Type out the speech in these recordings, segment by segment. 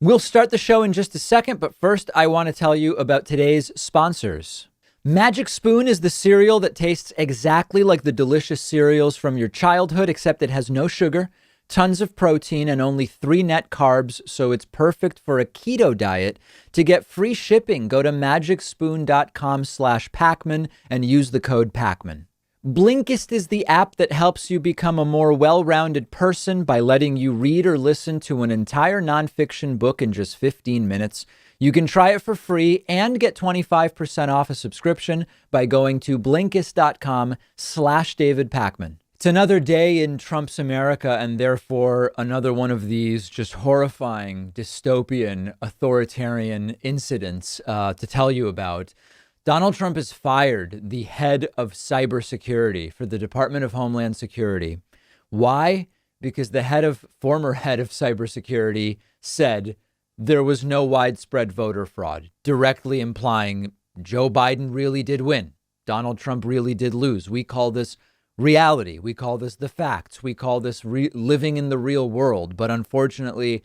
We'll start the show in just a second, but first I want to tell you about today's sponsors. Magic Spoon is the cereal that tastes exactly like the delicious cereals from your childhood, except it has no sugar, tons of protein, and only 3 net carbs, so it's perfect for a keto diet. To get free shipping, go to magicspoon.com/Pakman and use the code Pakman. Blinkist is the app that helps you become a more well-rounded person by letting you read or listen to an entire nonfiction book in just 15 minutes. You can try it for free and get 25% off a subscription by going to Blinkist.com/David Pakman. It's another day in Trump's America, and therefore another one of these just horrifying, dystopian, authoritarian incidents to tell you about. Donald Trump has fired the head of cybersecurity for the Department of Homeland Security. Why? Because the former head of cybersecurity said there was no widespread voter fraud, directly implying Joe Biden really did win. Donald Trump really did lose. We call this reality. We call this the facts. We call this living in the real world. But unfortunately,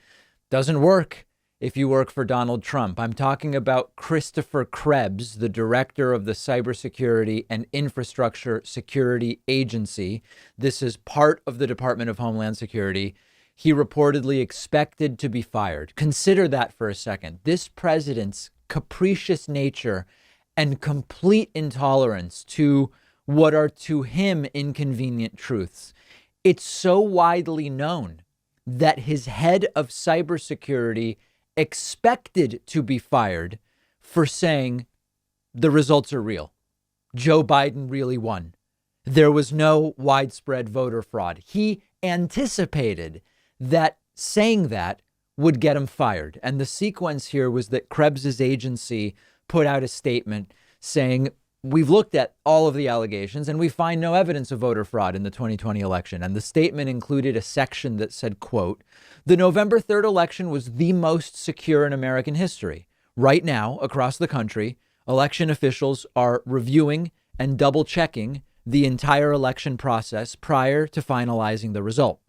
doesn't work if you work for Donald Trump. I'm talking about Christopher Krebs, the director of the Cybersecurity and Infrastructure Security Agency. This is part of the Department of Homeland Security. He reportedly expected to be fired. Consider that for a second. This president's capricious nature and complete intolerance to what are to him inconvenient truths. It's so widely known that his head of cybersecurity expected to be fired for saying the results are real. Joe Biden really won. There was no widespread voter fraud. He anticipated that saying that would get him fired. And the sequence here was that Krebs's agency put out a statement saying, we've looked at all of the allegations and we find no evidence of voter fraud in the 2020 election. And the statement included a section that said, quote, the November 3rd election was the most secure in American history. Right now, across the country, election officials are reviewing and double checking the entire election process prior to finalizing the result.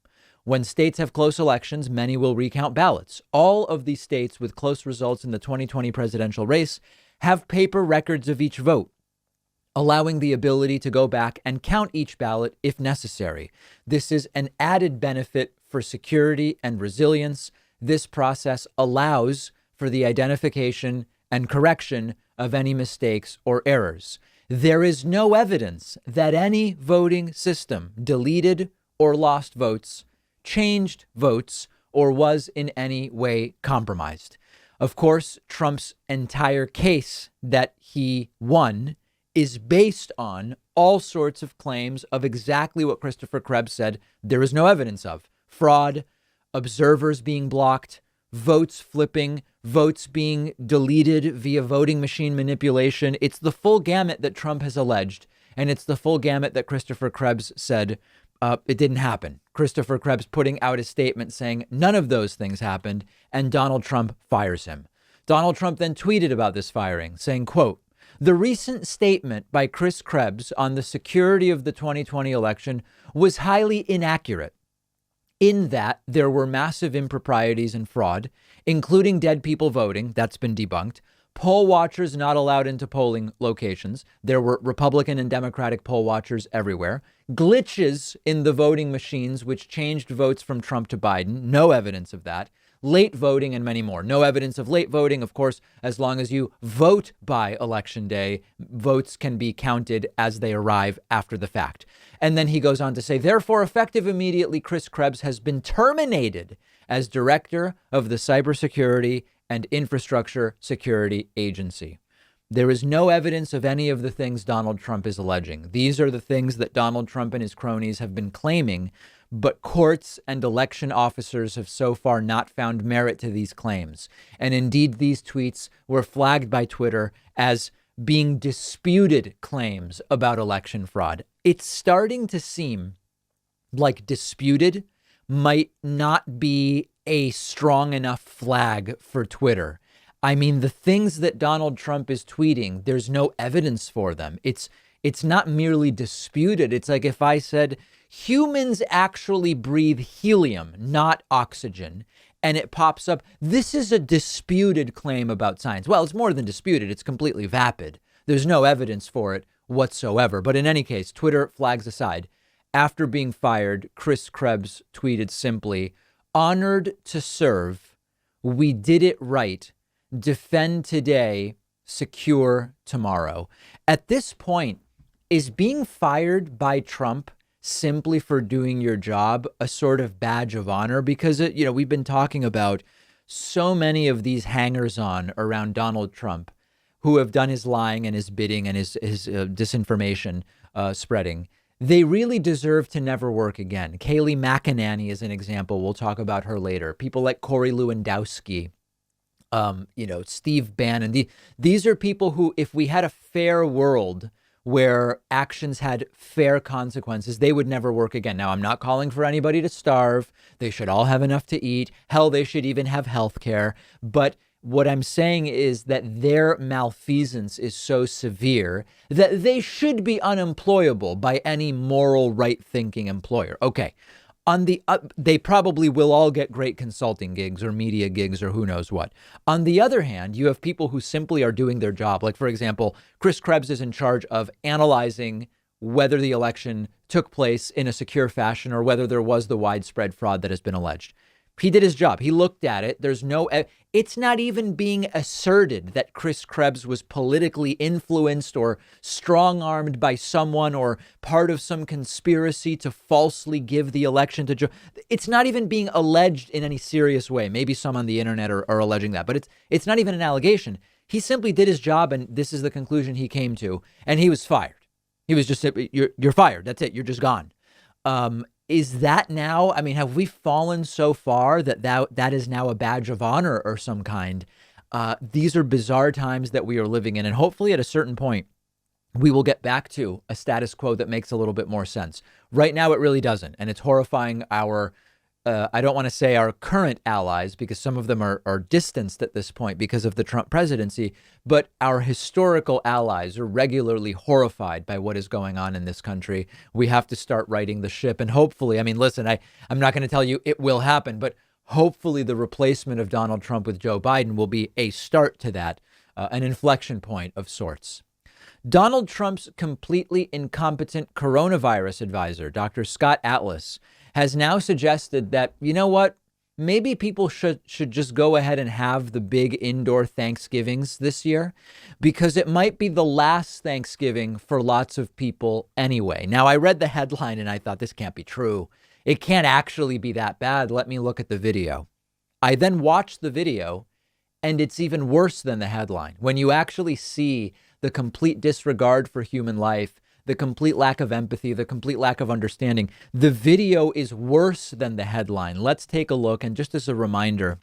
When states have close elections, many will recount ballots. All of these states with close results in the 2020 presidential race have paper records of each vote, allowing the ability to go back and count each ballot if necessary. This is an added benefit for security and resilience. This process allows for the identification and correction of any mistakes or errors. There is no evidence that any voting system deleted or lost votes, changed votes, or was in any way compromised. Of course, Trump's entire case that he won is based on all sorts of claims of exactly what Christopher Krebs said there is no evidence of. Fraud, observers being blocked, votes flipping, votes being deleted via voting machine manipulation. It's the full gamut that Trump has alleged, and it's the full gamut that Christopher Krebs said it didn't happen. Christopher Krebs putting out a statement saying none of those things happened, and Donald Trump fires him. Donald Trump then tweeted about this firing, saying, quote, the recent statement by Chris Krebs on the security of the 2020 election was highly inaccurate in that there were massive improprieties and fraud, including dead people voting. That's been debunked. Poll watchers not allowed into polling locations. There were Republican and Democratic poll watchers everywhere. Glitches in the voting machines, which changed votes from Trump to Biden. No evidence of that. Late voting and many more. No evidence of late voting. Of course, as long as you vote by election day, votes can be counted as they arrive after the fact. And then he goes on to say, therefore, effective immediately, Chris Krebs has been terminated as director of the Cybersecurity and Infrastructure Security Agency. There is no evidence of any of the things Donald Trump is alleging. These are the things that Donald Trump and his cronies have been claiming, but courts and election officers have so far not found merit to these claims. And indeed, these tweets were flagged by Twitter as being disputed claims about election fraud. It's starting to seem like disputed might not be a strong enough flag for Twitter. I mean, the things that Donald Trump is tweeting, there's no evidence for them. It's not merely disputed. It's like if I said humans actually breathe helium, not oxygen. and it pops up. This is a disputed claim about science. Well, it's more than disputed. It's completely vapid. There's no evidence for it whatsoever. But in any case, Twitter flags aside. After being fired, Chris Krebs tweeted simply, "Honored to serve. We did it right. Defend today. Secure tomorrow." At this point, is being fired by Trump simply for doing your job a sort of badge of honor? Because, we've been talking about so many of these hangers-on around Donald Trump who have done his lying and his bidding and his disinformation spreading. They really deserve to never work again. Kayleigh McEnany is an example. We'll talk about her later. People like Corey Lewandowski, Steve Bannon. These are people who, if we had a fair world where actions had fair consequences, they would never work again. Now, I'm not calling for anybody to starve. They should all have enough to eat. Hell, they should even have health care. But what I'm saying is that their malfeasance is so severe that they should be unemployable by any moral, right-thinking employer. Okay. They probably will all get great consulting gigs or media gigs or who knows what. On the other hand, you have people who simply are doing their job. Like, for example, Chris Krebs is in charge of analyzing whether the election took place in a secure fashion or whether there was the widespread fraud that has been alleged. He did his job. He looked at it. It's not even being asserted that Chris Krebs was politically influenced or strong-armed by someone or part of some conspiracy to falsely give the election to Joe. It's not even being alleged in any serious way. Maybe some on the internet are alleging that, but it's not even an allegation. He simply did his job, and this is the conclusion he came to, and he was fired. He was just, you're fired. That's it. You're just gone. Is that now? I mean, have we fallen so far that is now a badge of honor or some kind? These are bizarre times that we are living in. And hopefully at a certain point, we will get back to a status quo that makes a little bit more sense. Right now, it really doesn't. And it's horrifying I don't want to say our current allies, because some of them are distanced at this point because of the Trump presidency, but our historical allies are regularly horrified by what is going on in this country. We have to start righting the ship. And hopefully, I mean, listen, I'm not going to tell you it will happen, but hopefully the replacement of Donald Trump with Joe Biden will be a start to that, an inflection point of sorts. Donald Trump's completely incompetent coronavirus advisor, Dr. Scott Atlas, has now suggested that, you know what, maybe people should just go ahead and have the big indoor Thanksgivings this year, because it might be the last Thanksgiving for lots of people anyway. Now, I read the headline and I thought, this can't be true. It can't actually be that bad. Let me look at the video. I then watched the video, and it's even worse than the headline. When you actually see the complete disregard for human life, the complete lack of empathy, the complete lack of understanding, the video is worse than the headline. Let's take a look. And just as a reminder,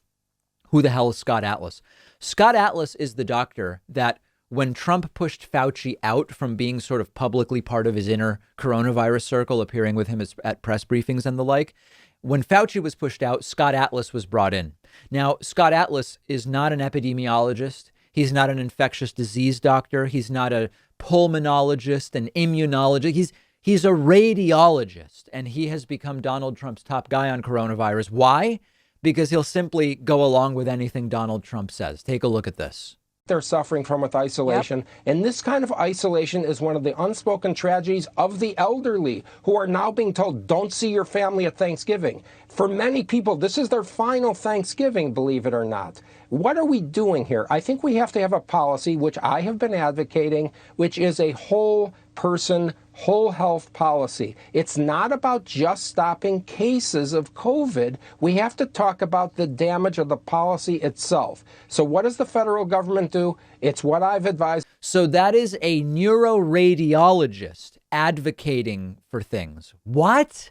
who the hell is Scott Atlas? Scott Atlas is the doctor that when Trump pushed Fauci out from being sort of publicly part of his inner coronavirus circle, appearing with him at press briefings and the like, when Fauci was pushed out, Scott Atlas was brought in. Now, Scott Atlas is not an epidemiologist. He's not an infectious disease doctor. He's not a pulmonologist, an immunologist. He's a radiologist, and he has become Donald Trump's top guy on coronavirus. Why? Because he'll simply go along with anything Donald Trump says. Take a look at this. They're suffering from with isolation. Yep. And this kind of isolation is one of the unspoken tragedies of the elderly, who are now being told, don't see your family at Thanksgiving. For many people, this is their final Thanksgiving, believe it or not. What are we doing here? I think we have to have a policy, which I have been advocating, which is a whole person, whole health policy. It's not about just stopping cases of COVID. We have to talk about the damage of the policy itself. So what does the federal government do? It's what I've advised. So that is a neuroradiologist advocating for things. What?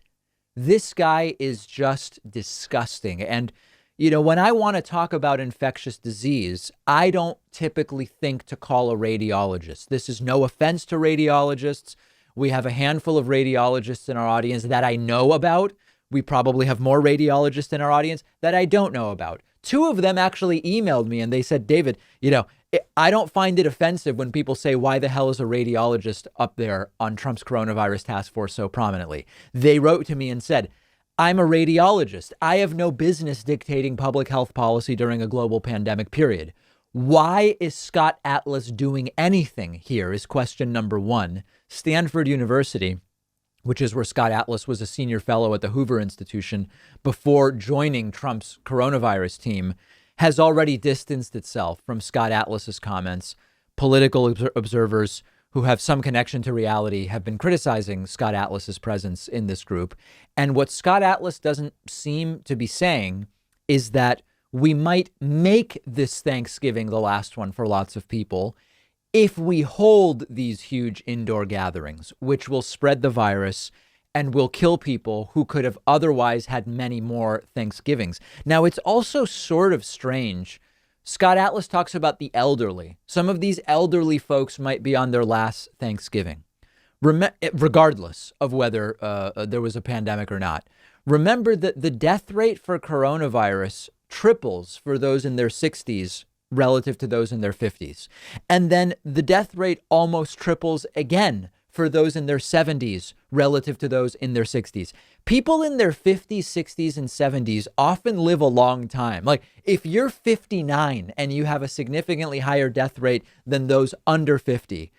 This guy is just disgusting. And when I want to talk about infectious disease, I don't typically think to call a radiologist. This is no offense to radiologists. We have a handful of radiologists in our audience that I know about. We probably have more radiologists in our audience that I don't know about. Two of them actually emailed me and they said, David, I don't find it offensive when people say, why the hell is a radiologist up there on Trump's coronavirus task force so prominently? They wrote to me and said, I'm a radiologist. I have no business dictating public health policy during a global pandemic, period. Why is Scott Atlas doing anything here is question number one. Stanford University, which is where Scott Atlas was a senior fellow at the Hoover Institution before joining Trump's coronavirus team, has already distanced itself from Scott Atlas's comments. Political observers who have some connection to reality have been criticizing Scott Atlas's presence in this group. And what Scott Atlas doesn't seem to be saying is that we might make this Thanksgiving the last one for lots of people if we hold these huge indoor gatherings, which will spread the virus and will kill people who could have otherwise had many more Thanksgivings. Now, it's also sort of strange. Scott Atlas talks about the elderly. Some of these elderly folks might be on their last Thanksgiving, regardless of whether there was a pandemic or not. Remember that the death rate for coronavirus triples for those in their 60s relative to those in their 50s. And then the death rate almost triples again for those in their 70s relative to those in their 60s. People in their 50s, 60s, and 70s often live a long time. Like if you're 59 and you have a significantly higher death rate than those under 50,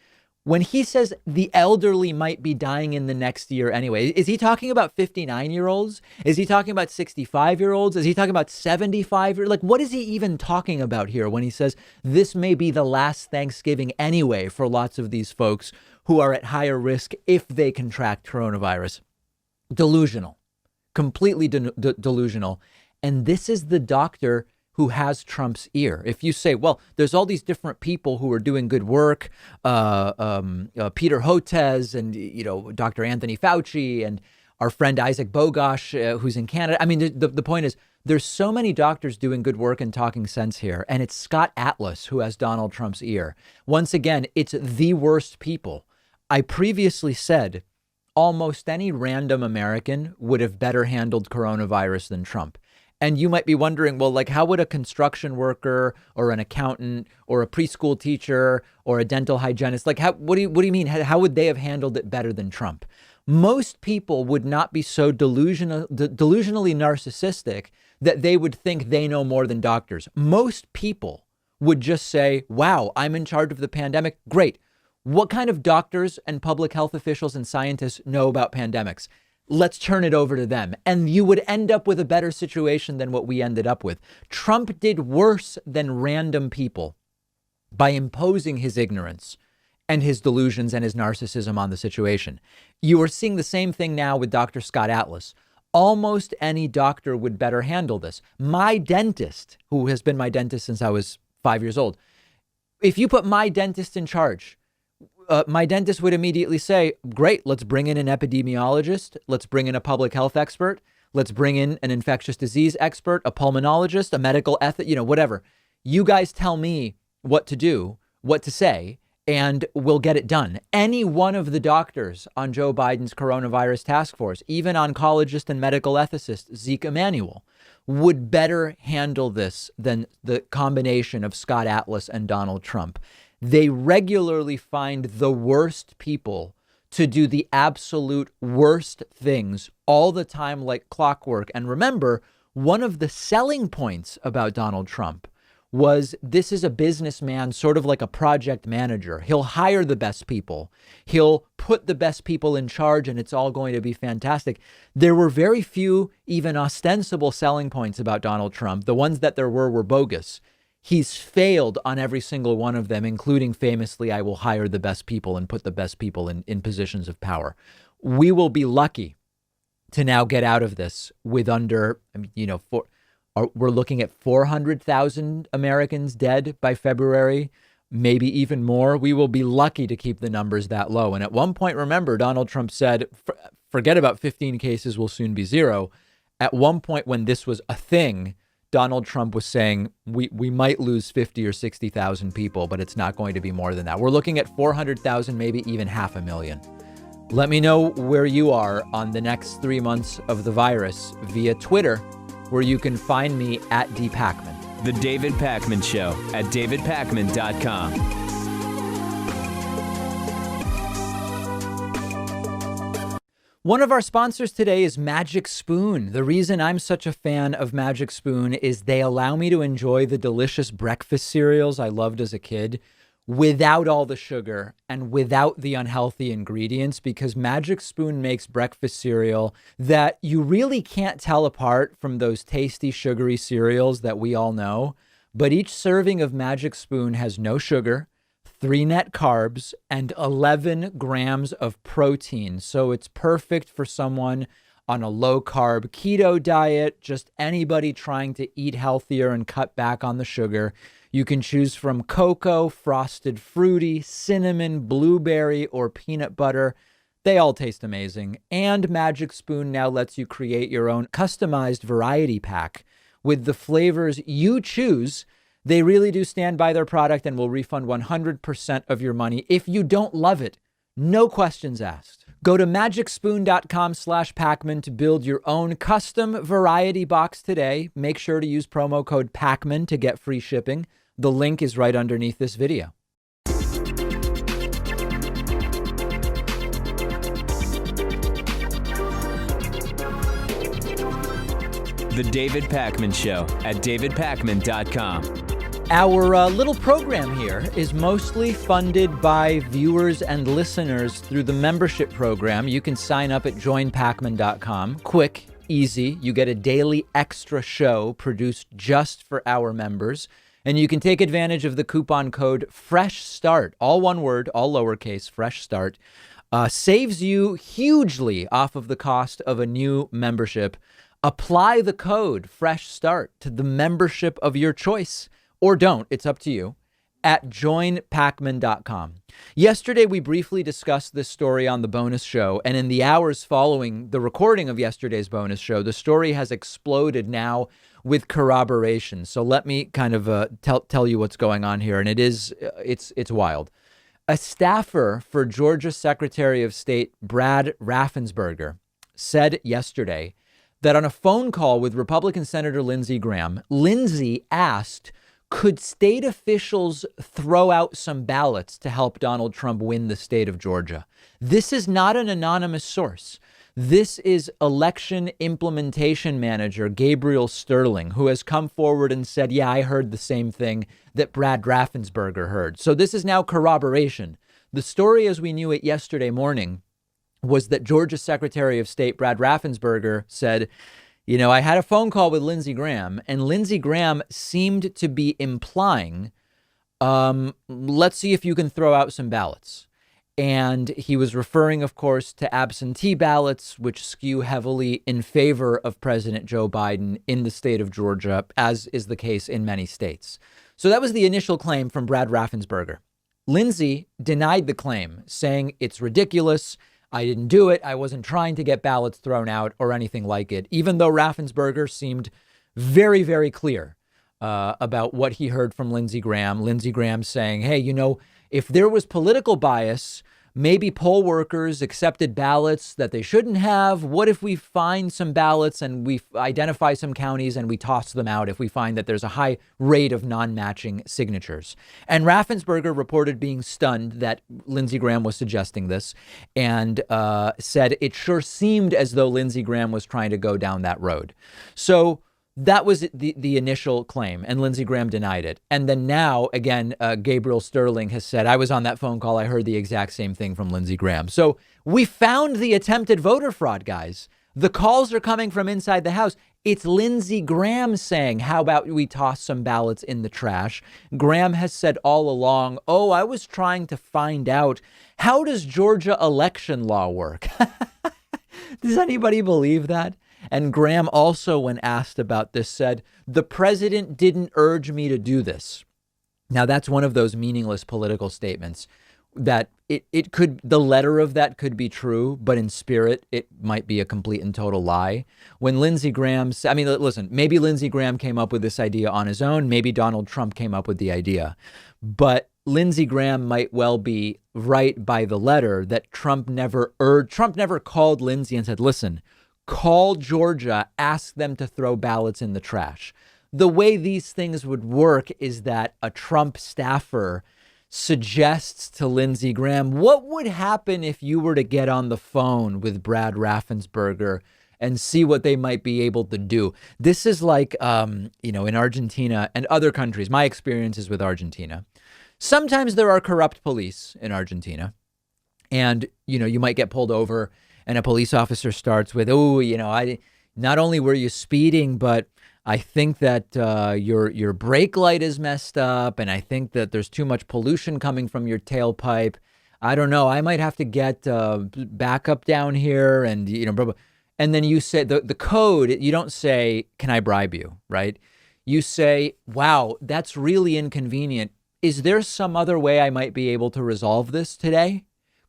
when he says the elderly might be dying in the next year anyway, is he talking about 59-year-olds? Is he talking about 65-year-olds? Is he talking about 75-year-olds? Like, what is he even talking about here when he says this may be the last Thanksgiving anyway for lots of these folks who are at higher risk if they contract coronavirus? Delusional, completely delusional. And this is the doctor who has Trump's ear. If you say, well, there's all these different people who are doing good work, Peter Hotez and, Dr. Anthony Fauci and our friend Isaac Bogosh, who's in Canada. I mean, the point is there's so many doctors doing good work and talking sense here. And it's Scott Atlas who has Donald Trump's ear. Once again, it's the worst people. I previously said almost any random American would have better handled coronavirus than Trump. And you might be wondering, well, like, how would a construction worker or an accountant or a preschool teacher or a dental hygienist, like, what do you mean? How would they have handled it better than Trump? Most people would not be so delusionally narcissistic that they would think they know more than doctors. Most people would just say, wow, I'm in charge of the pandemic. Great. What kind of doctors and public health officials and scientists know about pandemics? Let's turn it over to them. And you would end up with a better situation than what we ended up with. Trump did worse than random people by imposing his ignorance and his delusions and his narcissism on the situation. You are seeing the same thing now with Dr. Scott Atlas. Almost any doctor would better handle this. My dentist, who has been my dentist since I was 5 years old, if you put my dentist in charge, my dentist would immediately say, great, let's bring in an epidemiologist. Let's bring in a public health expert. Let's bring in an infectious disease expert, a pulmonologist, a medical whatever. You guys tell me what to do, what to say, and we'll get it done. Any one of the doctors on Joe Biden's coronavirus task force, even oncologist and medical ethicist Zeke Emanuel, would better handle this than the combination of Scott Atlas and Donald Trump. They regularly find the worst people to do the absolute worst things all the time, like clockwork. And remember, one of the selling points about Donald Trump was this is a businessman, sort of like a project manager. He'll hire the best people. He'll put the best people in charge, and it's all going to be fantastic. There were very few even ostensible selling points about Donald Trump. The ones that there were bogus. He's failed on every single one of them, including famously, I will hire the best people and put the best people in positions of power. We will be lucky to now get out of this with we're looking at 400,000 Americans dead by February, maybe even more. We will be lucky to keep the numbers that low. And at one point, remember, Donald Trump said, forget about 15 cases will soon be zero. At one point when this was a thing, Donald Trump was saying we might lose 50 or 60,000 people, but it's not going to be more than that. We're looking at 400,000, maybe even 500,000. Let me know where you are on the next 3 months of the virus via Twitter, where you can find me at @DPakman. The David Pakman Show at davidpakman.com. One of our sponsors today is Magic Spoon. The reason I'm such a fan of Magic Spoon is they allow me to enjoy the delicious breakfast cereals I loved as a kid without all the sugar and without the unhealthy ingredients, because Magic Spoon makes breakfast cereal that you really can't tell apart from those tasty sugary cereals that we all know. But each serving of Magic Spoon has no sugar, 3 net carbs, and 11 grams of protein. So it's perfect for someone on a low carb keto diet, just anybody trying to eat healthier and cut back on the sugar. You can choose from cocoa, frosted fruity, cinnamon, blueberry, or peanut butter. They all taste amazing. And Magic Spoon now lets you create your own customized variety pack with the flavors you choose. They really do stand by their product and will refund 100% of your money if you don't love it. No questions asked. Go to magicspoon.com/Pakman to build your own custom variety box today. Make sure to use promo code Pakman to get free shipping. The link is right underneath this video. The David Pakman Show at davidpakman.com. Our little program here is mostly funded by viewers and listeners through the membership program. You can sign up at joinpakman.com. Quick, easy. You get a daily extra show produced just for our members. And you can take advantage of the coupon code Fresh Start, all one word, all lowercase, Fresh Start. Saves you hugely off of the cost of a new membership. Apply the code Fresh Start to the membership of your choice, or don't. It's up to you. At joinpakman.com. Yesterday, we briefly discussed this story on the bonus show, and in the hours following the recording of yesterday's bonus show, the story has exploded now with corroboration. So let me kind of tell you what's going on here, and it's wild. A staffer for Georgia Secretary of State Brad Raffensperger said yesterday that on a phone call with Republican Senator Lindsey Graham, Lindsey asked, could state officials throw out some ballots to help Donald Trump win the state of Georgia? This is not an anonymous source. This is election implementation manager Gabriel Sterling, who has come forward and said, yeah, I heard the same thing that Brad Raffensperger heard. So this is now corroboration. The story as we knew it yesterday morning was that Georgia Secretary of State Brad Raffensperger said, you know, I had a phone call with Lindsey Graham, and Lindsey Graham seemed to be implying, let's see if you can throw out some ballots. And he was referring, of course, to absentee ballots, which skew heavily in favor of President Joe Biden in the state of Georgia, as is the case in many states. So that was the initial claim from Brad Raffensperger. Lindsey denied the claim, saying it's ridiculous. I didn't do it. I wasn't trying to get ballots thrown out or anything like it, even though Raffensperger seemed very, very clear about what he heard from Lindsey Graham. Lindsey Graham saying, hey, you know, if there was political bias, maybe poll workers accepted ballots that they shouldn't have. What if we find some ballots and we identify some counties and we toss them out if we find that there's a high rate of non-matching signatures? And Raffensperger reported being stunned that Lindsey Graham was suggesting this and said it sure seemed as though Lindsey Graham was trying to go down that road. So that was the initial claim, and Lindsey Graham denied it. And then now, again, Gabriel Sterling has said, I was on that phone call. I heard the exact same thing from Lindsey Graham. So we found the attempted voter fraud, guys. The calls are coming from inside the House. It's Lindsey Graham saying, how about we toss some ballots in the trash? Graham has said all along, oh, I was trying to find out, how does Georgia election law work? Does anybody believe that? And Graham also, when asked about this, said, the president didn't urge me to do this. Now, that's one of those meaningless political statements that it could, the letter of that could be true, but in spirit, it might be a complete and total lie. When Lindsey Graham, I mean, listen, maybe Lindsey Graham came up with this idea on his own. Maybe Donald Trump came up with the idea. But Lindsey Graham might well be right by the letter that Trump never called Lindsey and said, listen, call Georgia, ask them to throw ballots in the trash. The way these things would work is that a Trump staffer suggests to Lindsey Graham, what would happen if you were to get on the phone with Brad Raffensperger and see what they might be able to do? This is like, in Argentina and other countries, my experiences with Argentina. Sometimes there are corrupt police in Argentina, and, you might get pulled over and a police officer starts with, not only were you speeding, but I think that your brake light is messed up, and I think that there's too much pollution coming from your tailpipe. I don't know. I might have to get backup down here, and blah, blah. And then you say the code. You don't say, "Can I bribe you?" Right? You say, "Wow, that's really inconvenient. Is there some other way I might be able to resolve this today?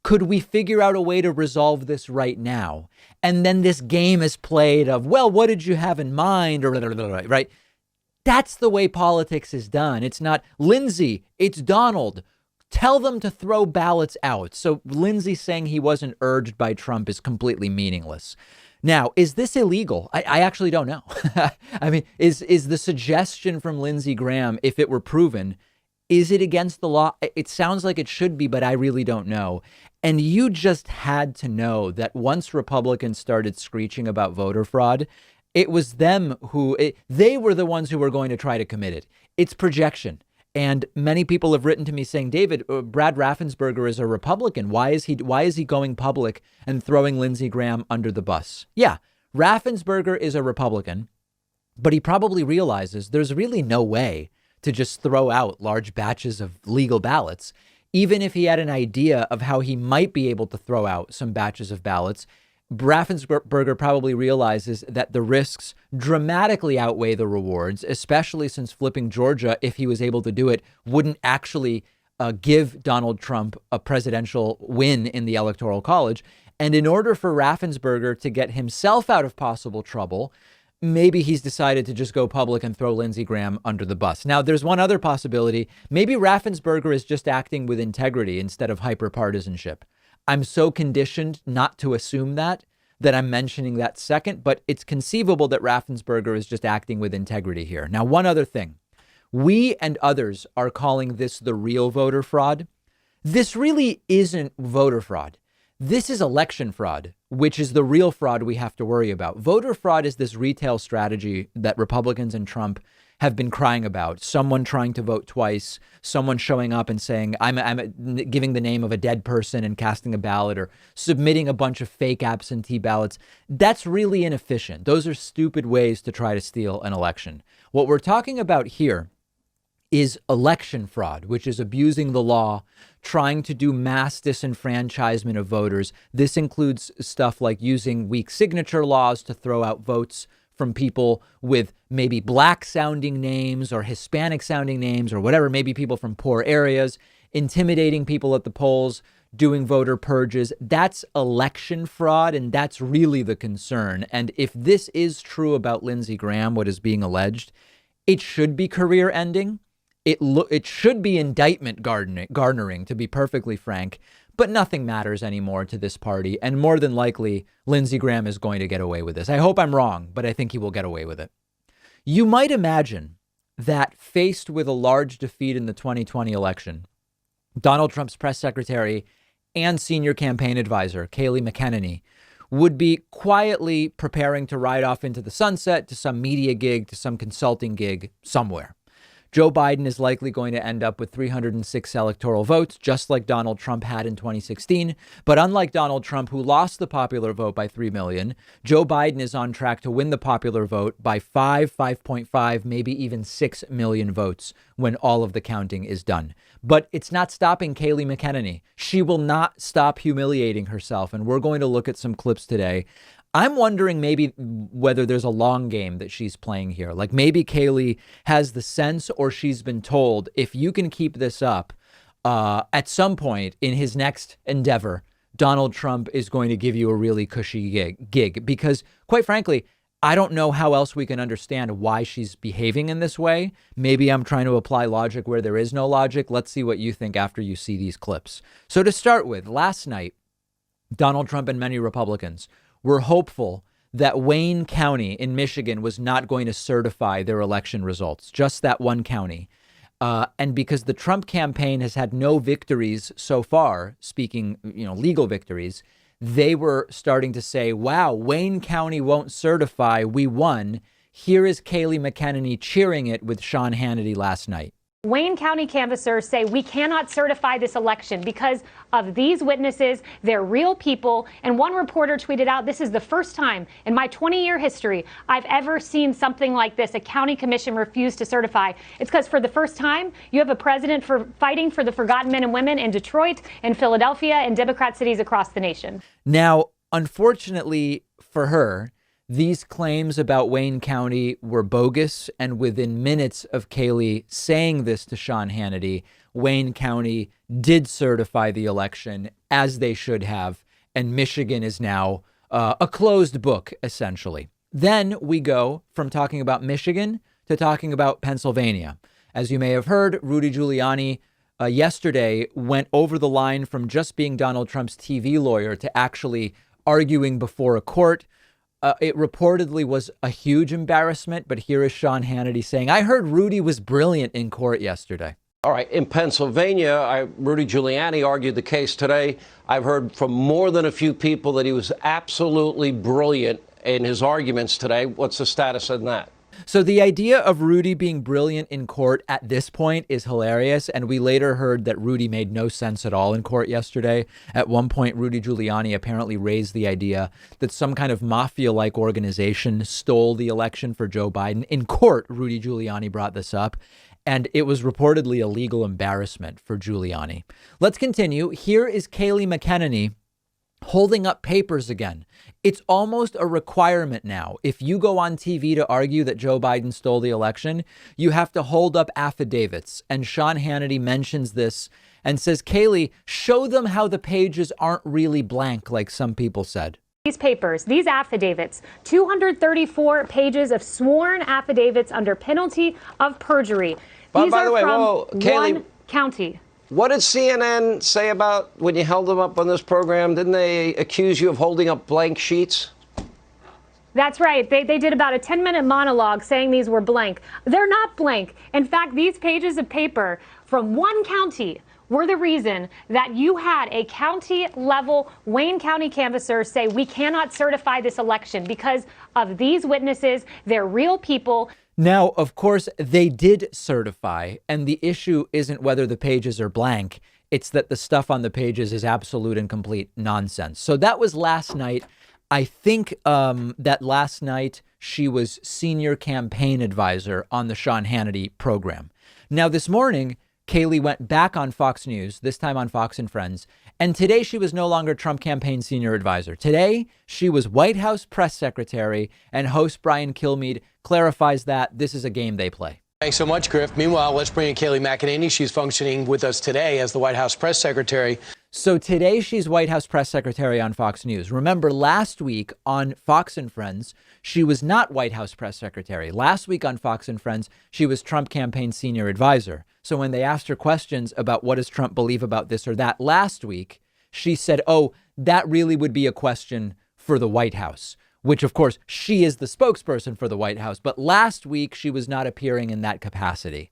Could we figure out a way to resolve this right now?" And then this game is played of, well, what did you have in mind? Or right? That's the way politics is done. It's not Lindsey, it's Donald. Tell them to throw ballots out. So Lindsey saying he wasn't urged by Trump is completely meaningless. Now, is this illegal? I actually don't know. I mean, is the suggestion from Lindsey Graham, if it were proven, is it against the law? It sounds like it should be, but I really don't know. And you just had to know that once Republicans started screeching about voter fraud, it was them they were the ones who were going to try to commit it. It's projection. And many people have written to me saying, David, Brad Raffensperger is a Republican. Why is he going public and throwing Lindsey Graham under the bus? Yeah, Raffensperger is a Republican, but he probably realizes there's really no way to just throw out large batches of legal ballots. Even if he had an idea of how he might be able to throw out some batches of ballots, Raffensperger probably realizes that the risks dramatically outweigh the rewards, especially since flipping Georgia, if he was able to do it, wouldn't actually give Donald Trump a presidential win in the Electoral College. And in order for Raffensperger to get himself out of possible trouble, maybe he's decided to just go public and throw Lindsey Graham under the bus. Now, there's one other possibility. Maybe Raffensperger is just acting with integrity instead of hyperpartisanship. I'm so conditioned not to assume that I'm mentioning that second, but it's conceivable that Raffensperger is just acting with integrity here. Now, one other thing. We and others are calling this the real voter fraud. This really isn't voter fraud. This is election fraud, which is the real fraud we have to worry about. Voter fraud is this retail strategy that Republicans and Trump have been crying about. Someone trying to vote twice, someone showing up and saying, I'm giving the name of a dead person and casting a ballot, or submitting a bunch of fake absentee ballots. That's really inefficient. Those are stupid ways to try to steal an election. What we're talking about here is election fraud, which is abusing the law, trying to do mass disenfranchisement of voters. This includes stuff like using weak signature laws to throw out votes from people with maybe black sounding names or Hispanic sounding names or whatever, maybe people from poor areas, intimidating people at the polls, doing voter purges. That's election fraud, and that's really the concern. And if this is true about Lindsey Graham, what is being alleged, it should be career ending. It should be indictment garnering, to be perfectly frank, but nothing matters anymore to this party. And more than likely, Lindsey Graham is going to get away with this. I hope I'm wrong, but I think he will get away with it. You might imagine that faced with a large defeat in the 2020 election, Donald Trump's press secretary and senior campaign advisor, Kayleigh McEnany, would be quietly preparing to ride off into the sunset to some media gig, to some consulting gig somewhere. Joe Biden is likely going to end up with 306 electoral votes, just like Donald Trump had in 2016. But unlike Donald Trump, who lost the popular vote by 3 million, Joe Biden is on track to win the popular vote by 5.5, maybe even 6 million votes when all of the counting is done. But it's not stopping Kayleigh McEnany. She will not stop humiliating herself. And we're going to look at some clips today. I'm wondering maybe whether there's a long game that she's playing here. Like maybe Kayleigh has the sense, or she's been told, if you can keep this up, at some point in his next endeavor, Donald Trump is going to give you a really cushy gig. Because quite frankly, I don't know how else we can understand why she's behaving in this way. Maybe I'm trying to apply logic where there is no logic. Let's see what you think after you see these clips. So to start with, last night, Donald Trump and many Republicans were hopeful that Wayne County in Michigan was not going to certify their election results, just that one county. And because the Trump campaign has had no victories so far, speaking, legal victories, they were starting to say, wow, Wayne County won't certify. We won. Here is Kayleigh McEnany cheering it with Sean Hannity last night. Wayne County canvassers say we cannot certify this election because of these witnesses. They're real people. And one reporter tweeted out, this is the first time in my 20-year history I've ever seen something like this, a county commission refuse to certify. It's because for the first time, you have a president fighting for the forgotten men and women in Detroit and Philadelphia and Democrat cities across the nation. Now, unfortunately for her, these claims about Wayne County were bogus, and within minutes of Kayleigh saying this to Sean Hannity, Wayne County did certify the election as they should have, and Michigan is now a closed book, essentially. Then we go from talking about Michigan to talking about Pennsylvania. As you may have heard, Rudy Giuliani yesterday went over the line from just being Donald Trump's TV lawyer to actually arguing before a court. It reportedly was a huge embarrassment, but here is Sean Hannity saying, I heard Rudy was brilliant in court yesterday. All right. In Pennsylvania, Rudy Giuliani argued the case today. I've heard from more than a few people that he was absolutely brilliant in his arguments today. What's the status on that? So the idea of Rudy being brilliant in court at this point is hilarious. And we later heard that Rudy made no sense at all in court yesterday. At one point, Rudy Giuliani apparently raised the idea that some kind of mafia-like organization stole the election for Joe Biden. In court, Rudy Giuliani brought this up, and it was reportedly a legal embarrassment for Giuliani. Let's continue. Here is Kayleigh McEnany holding up papers again. It's almost a requirement now. If you go on TV to argue that Joe Biden stole the election, you have to hold up affidavits. And Sean Hannity mentions this and says, Kayleigh, show them how the pages aren't really blank, like some people said. These papers, these affidavits, 234 pages of sworn affidavits under penalty of perjury. But These by are the way, from Kayleigh, one county. What did CNN say about when you held them up on this program? Didn't they accuse you of holding up blank sheets? That's right. They did about a 10-minute monologue saying these were blank. They're not blank. In fact, these pages of paper from one county were the reason that you had a county-level Wayne County canvasser say we cannot certify this election because of these witnesses. They're real people. Now, of course, they did certify, and the issue isn't whether the pages are blank. It's that the stuff on the pages is absolute and complete nonsense. So that was last night. I think that last night she was senior campaign advisor on the Sean Hannity program. Now, this morning, Kayleigh went back on Fox News, this time on Fox and Friends. And today she was no longer Trump campaign senior advisor. Today, she was White House press secretary, and host Brian Kilmeade clarifies that this is a game they play. Thanks so much, Griff. Meanwhile, let's bring in Kayleigh McEnany. She's functioning with us today as the White House press secretary. So today she's White House press secretary on Fox News. Remember, last week on Fox and Friends, she was not White House press secretary. Last week on Fox and Friends, she was Trump campaign senior advisor. So when they asked her questions about what does Trump believe about this or that last week, she said, oh, that really would be a question for the White House, which, of course, she is the spokesperson for the White House. But last week, she was not appearing in that capacity.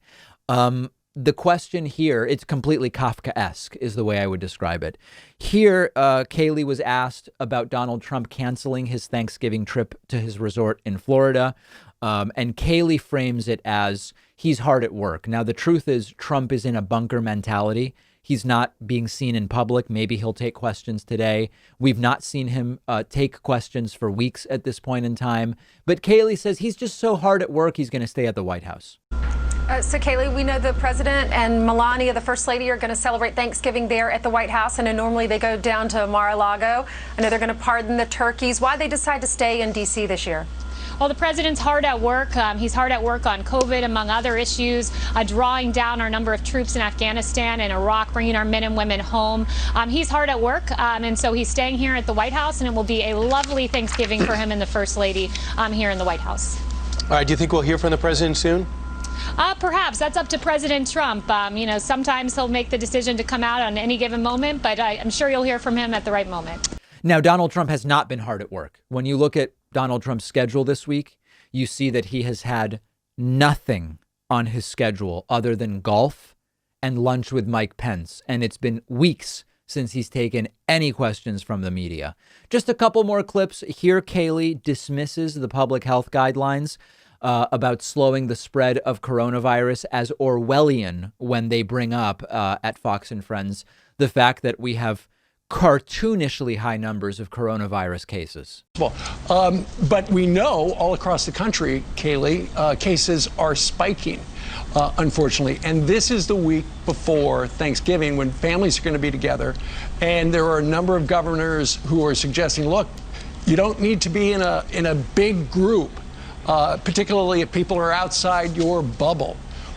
The question here, it's completely Kafkaesque is the way I would describe it. Here, Kayleigh was asked about Donald Trump canceling his Thanksgiving trip to his resort in Florida. And Kayleigh frames it as he's hard at work. Now, the truth is Trump is in a bunker mentality. He's not being seen in public. Maybe he'll take questions today. We've not seen him take questions for weeks at this point in time. But Kayleigh says he's just so hard at work, he's going to stay at the White House. So, Kayleigh, we know the president and Melania, the first lady, are going to celebrate Thanksgiving there at the White House. I know normally they go down to Mar-a-Lago. I know they're going to pardon the turkeys. Why they decide to stay in D.C. this year? Well, the president's hard at work. He's hard at work on COVID, among other issues, drawing down our number of troops in Afghanistan and Iraq, bringing our men and women home. He's hard at work, and so he's staying here at the White House, and it will be a lovely Thanksgiving for him and the First Lady here in the White House. All right, do you think we'll hear from the president soon? Perhaps. That's up to President Trump. Sometimes he'll make the decision to come out on any given moment, but I'm sure you'll hear from him at the right moment. Now, Donald Trump has not been hard at work. When you look at Donald Trump's schedule this week, you see that he has had nothing on his schedule other than golf and lunch with Mike Pence. And it's been weeks since he's taken any questions from the media. Just a couple more clips. Here, Kayleigh dismisses the public health guidelines about slowing the spread of coronavirus as Orwellian when they bring up at Fox and Friends the fact that we have cartoonishly high numbers of coronavirus cases. But we know all across the country, Kayleigh, cases are spiking, unfortunately. And this is the week before Thanksgiving when families are going to be together. And there are a number of governors who are suggesting, look, you don't need to be in a big group, particularly if people are outside your bubble.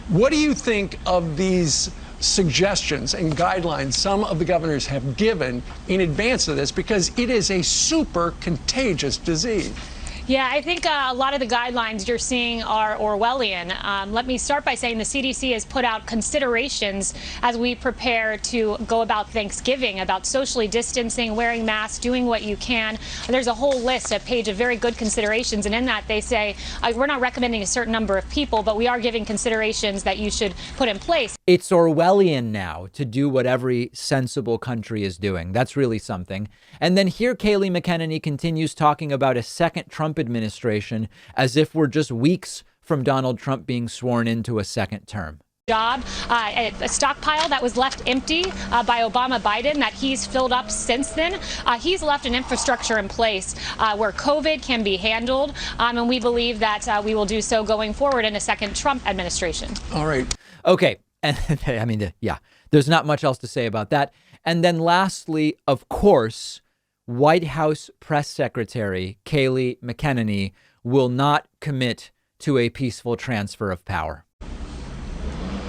What do you think of these suggestions and guidelines some of the governors have given in advance of this, because it is a super contagious disease? Yeah, I think a lot of the guidelines you're seeing are Orwellian. Let me start by saying the CDC has put out considerations as we prepare to go about Thanksgiving, about socially distancing, wearing masks, doing what you can. There's a whole list, a page of very good considerations, and in that they say we're not recommending a certain number of people, but we are giving considerations that you should put in place. It's Orwellian now to do what every sensible country is doing. That's really something. And then here Kayleigh McEnany continues talking about a second Trump administration as if we're just weeks from Donald Trump being sworn into a second term. A stockpile that was left empty by Obama Biden that he's filled up since then. He's left an infrastructure in place where COVID can be handled, and we believe that we will do so going forward in a second Trump administration. All right. Okay. And I mean, yeah, there's not much else to say about that. And then lastly, of course, White House Press Secretary Kayleigh McEnany will not commit to a peaceful transfer of power.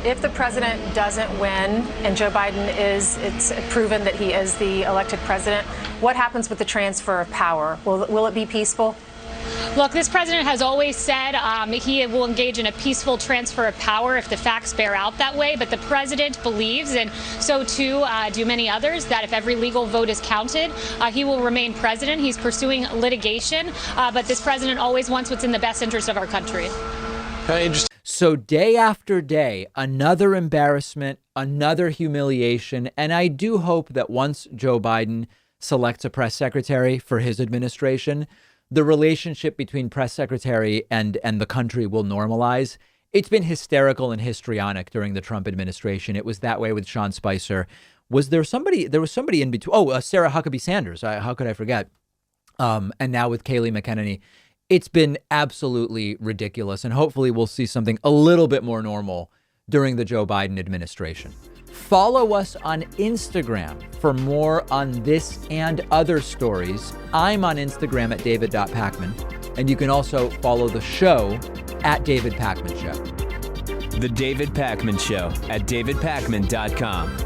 If the president doesn't win and Joe Biden it's proven that he is the elected president, what happens with the transfer of power? Will it be peaceful? Look, this president has always said he will engage in a peaceful transfer of power if the facts bear out that way. But the president believes, and so too do many others, that if every legal vote is counted, he will remain president. He's pursuing litigation, but this president always wants what's in the best interest of our country. So day after day, another embarrassment, another humiliation. And I do hope that once Joe Biden selects a press secretary for his administration, the relationship between press secretary and the country will normalize. It's been hysterical and histrionic during the Trump administration. It was that way with Sean Spicer. There was somebody in between. Sarah Huckabee Sanders. How could I forget? And now with Kayleigh McEnany. It's been absolutely ridiculous. And hopefully we'll see something a little bit more normal during the Joe Biden administration. Follow us on Instagram for more on this and other stories. I'm on Instagram at david.pakman, and you can also follow the show at David Pakman Show. The David Pakman Show at davidpakman.com.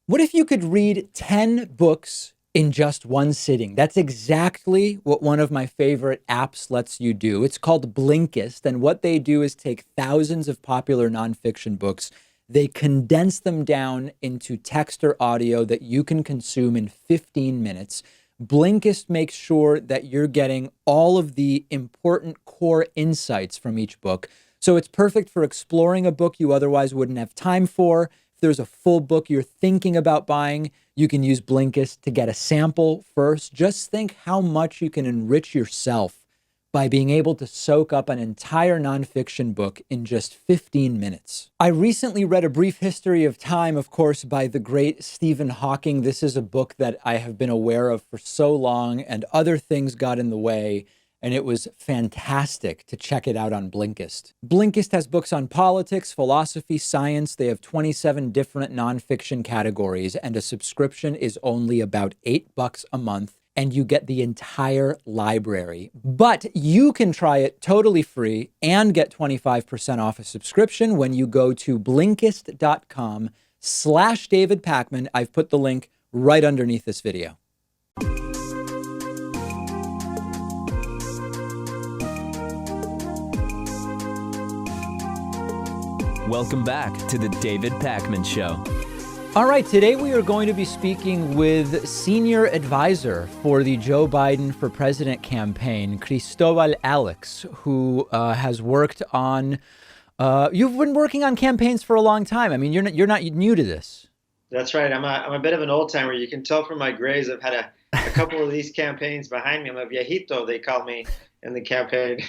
What if you could read 10 books in just one sitting? That's exactly what one of my favorite apps lets you do. It's called Blinkist, and what they do is take thousands of popular nonfiction books. They condense them down into text or audio that you can consume in 15 minutes. Blinkist makes sure that you're getting all of the important core insights from each book. So it's perfect for exploring a book you otherwise wouldn't have time for. If there's a full book you're thinking about buying, you can use Blinkist to get a sample first. Just think how much you can enrich yourself by being able to soak up an entire nonfiction book in just 15 minutes. I recently read A Brief History of Time, of course, by the great Stephen Hawking. This is a book that I have been aware of for so long, and other things got in the way, and it was fantastic to check it out on Blinkist. Blinkist has books on politics, philosophy, science. They have 27 different nonfiction categories, and a subscription is only about $8 a month, and you get the entire library. But you can try it totally free and get 25% off a subscription when you go to Blinkist.com/David Pakman. I've put the link right underneath this video. Welcome back to the David Pakman Show. All right, today we are going to be speaking with senior advisor for the Joe Biden for President campaign, Christo Alex, who has worked on, you've been working on campaigns for a long time. I mean, you're not new to this. That's right. I'm a bit of an old timer. You can tell from my grays. I've had a couple of these campaigns behind me. I'm a viejito, they call me in the campaign.